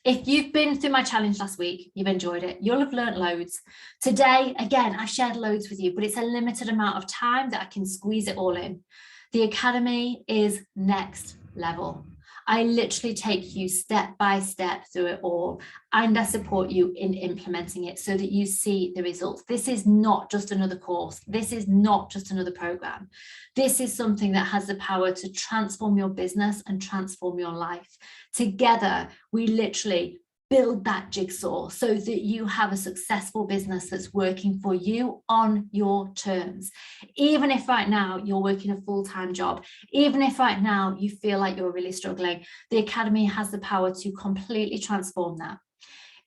If you've been through my challenge last week, you've enjoyed it, you'll have learned loads. Today, again, I shared loads with you, but it's a limited amount of time that I can squeeze it all in. The Academy is next level. I literally take you step by step through it all, and I support you in implementing it so that you see the results. This is not just another course. This is not just another program. This is something that has the power to transform your business and transform your life. Together, we literally build that jigsaw so that you have a successful business that's working for you on your terms. Even if right now you're working a full-time job, even if right now you feel like you're really struggling, the Academy has the power to completely transform that.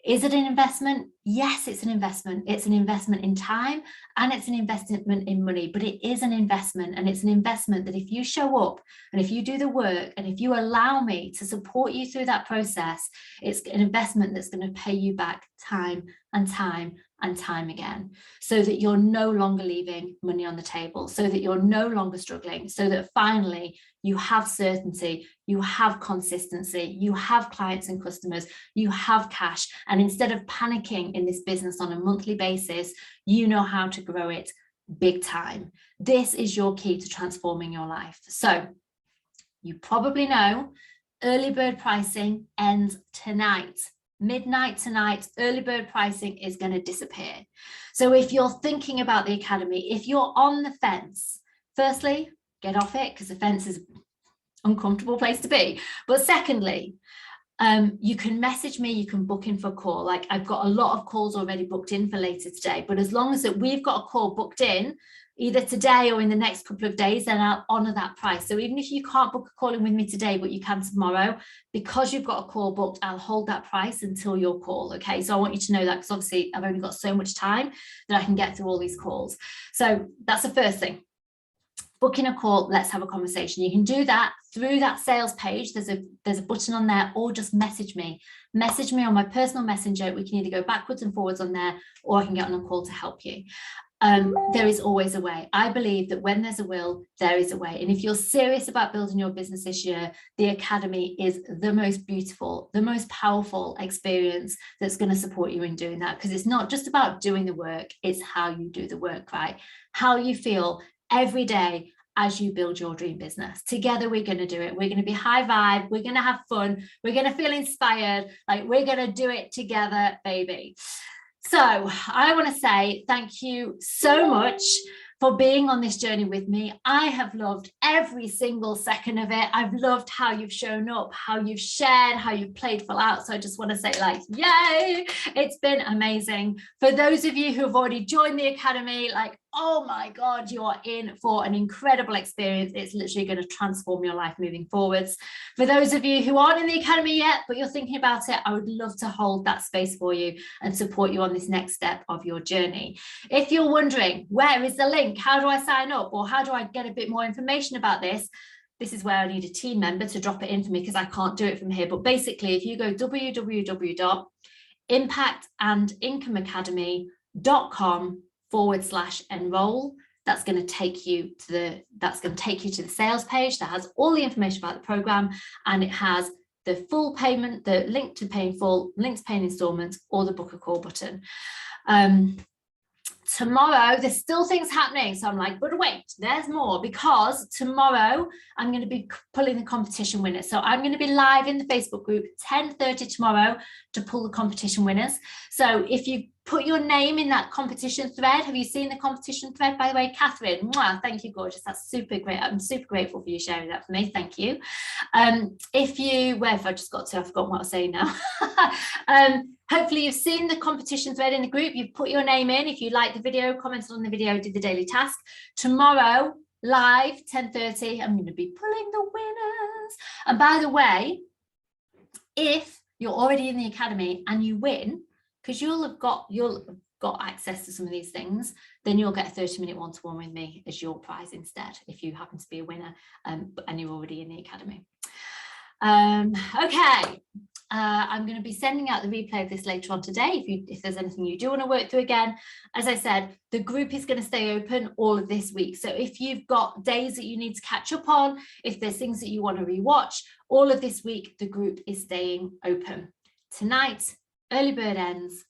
Is it an investment? Yes, it's an investment. It's an investment in time and it's an investment in money, but it is an investment, and it's an investment that if you show up and if you do the work and if you allow me to support you through that process, it's an investment that's going to pay you back time and time and time again, so that you're no longer leaving money on the table, so that you're no longer struggling, so that finally you have certainty, you have consistency, you have clients and customers, you have cash. And instead of panicking in this business on a monthly basis, you know how to grow it big time. This is your key to transforming your life. So you probably know early bird pricing ends tonight. Midnight tonight, early bird pricing is going to disappear. So if you're thinking about the Academy, if you're on the fence, firstly, get off it, because the fence is an uncomfortable place to be. But secondly, you can message me, you can book in for a call. Like, I've got a lot of calls already booked in for later today, but as long as that we've got a call booked in either today or in the next couple of days, then I'll honor that price. So even if you can't book a call in with me today, but you can tomorrow, because you've got a call booked, I'll hold that price until your call. Okay, so I want you to know that, because obviously I've only got so much time that I can get through all these calls. So that's the first thing. Booking a call, let's have a conversation. You can do that through that sales page. There's a button on there, or just message me on my personal messenger. We can either go backwards and forwards on there, or I can get on a call to help you. There is always a way. I believe that when there's a will, there is a way. And if you're serious about building your business this year, the Academy is the most beautiful, the most powerful experience that's going to support you in doing that. Because it's not just about doing the work, it's how you do the work, right? How you feel every day as you build your dream business. Together, we're going to do it. We're going to be high vibe. We're going to have fun. We're going to feel inspired. Like, we're going to do it together, baby. So I want to say thank you so much for being on this journey with me. I have loved every single second of it. I've loved how you've shown up, how you've shared, how you've played full out. So I just want to say, like, yay, it's been amazing. For those of you who have already joined the Academy, like, oh my God, you are in for an incredible experience. It's literally going to transform your life moving forwards. For those of you who aren't in the academy yet, but you're thinking about it, I would love to hold that space for you and support you on this next step of your journey. If you're wondering, where is the link? How do I sign up? Or how do I get a bit more information about this? This is where I need a team member to drop it in for me because I can't do it from here. But basically, if you go www.impactandincomeacademy.com/enroll, that's going to take you to the sales page that has all the information about the program, and it has the full payment, the link to pay in full, links paying installments, or the book a call button. Tomorrow there's still things happening, so I'm like, but wait, there's more, because tomorrow I'm going to be pulling the competition winners. So I'm going to be live in the Facebook group 10:30 tomorrow to pull the competition winners. So if you put your name in that competition thread, have you seen the competition thread, by the way, Catherine? Mwah, thank you, gorgeous. That's super great. I'm super grateful for you sharing that for me. Thank you. If you, where have I just got to? I've forgotten what I was saying now. Hopefully you've seen the competition thread in the group. You've put your name in. If you liked the video, commented on the video, did the daily task. Tomorrow, live, 10:30, I'm going to be pulling the winners. And by the way, if you're already in the academy and you win, because you'll have got access to some of these things, then you'll get a 30-minute one-to-one with me as your prize instead, if you happen to be a winner and you're already in the academy. Okay. I'm going to be sending out the replay of this later on today. If there's anything you do want to work through again, as I said, the group is going to stay open all of this week. So if you've got days that you need to catch up on, if there's things that you want to rewatch, all of this week, the group is staying open. Tonight, early bird ends.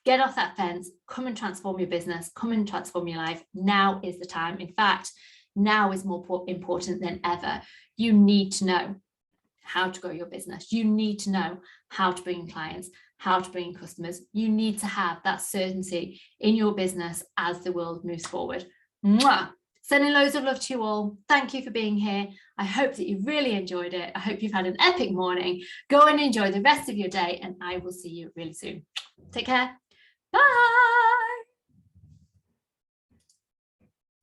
Get off that fence, come and transform your business, come and transform your life. Now is the time. In fact, now is more important than ever. You need to know how to grow your business. You need to know how to bring in clients, how to bring in customers. You need to have that certainty in your business as the world moves forward. Mwah! Sending loads of love to you all. Thank you for being here. I hope that you really enjoyed it. I hope you've had an epic morning. Go and enjoy the rest of your day, and I will see you really soon. Take care. Bye.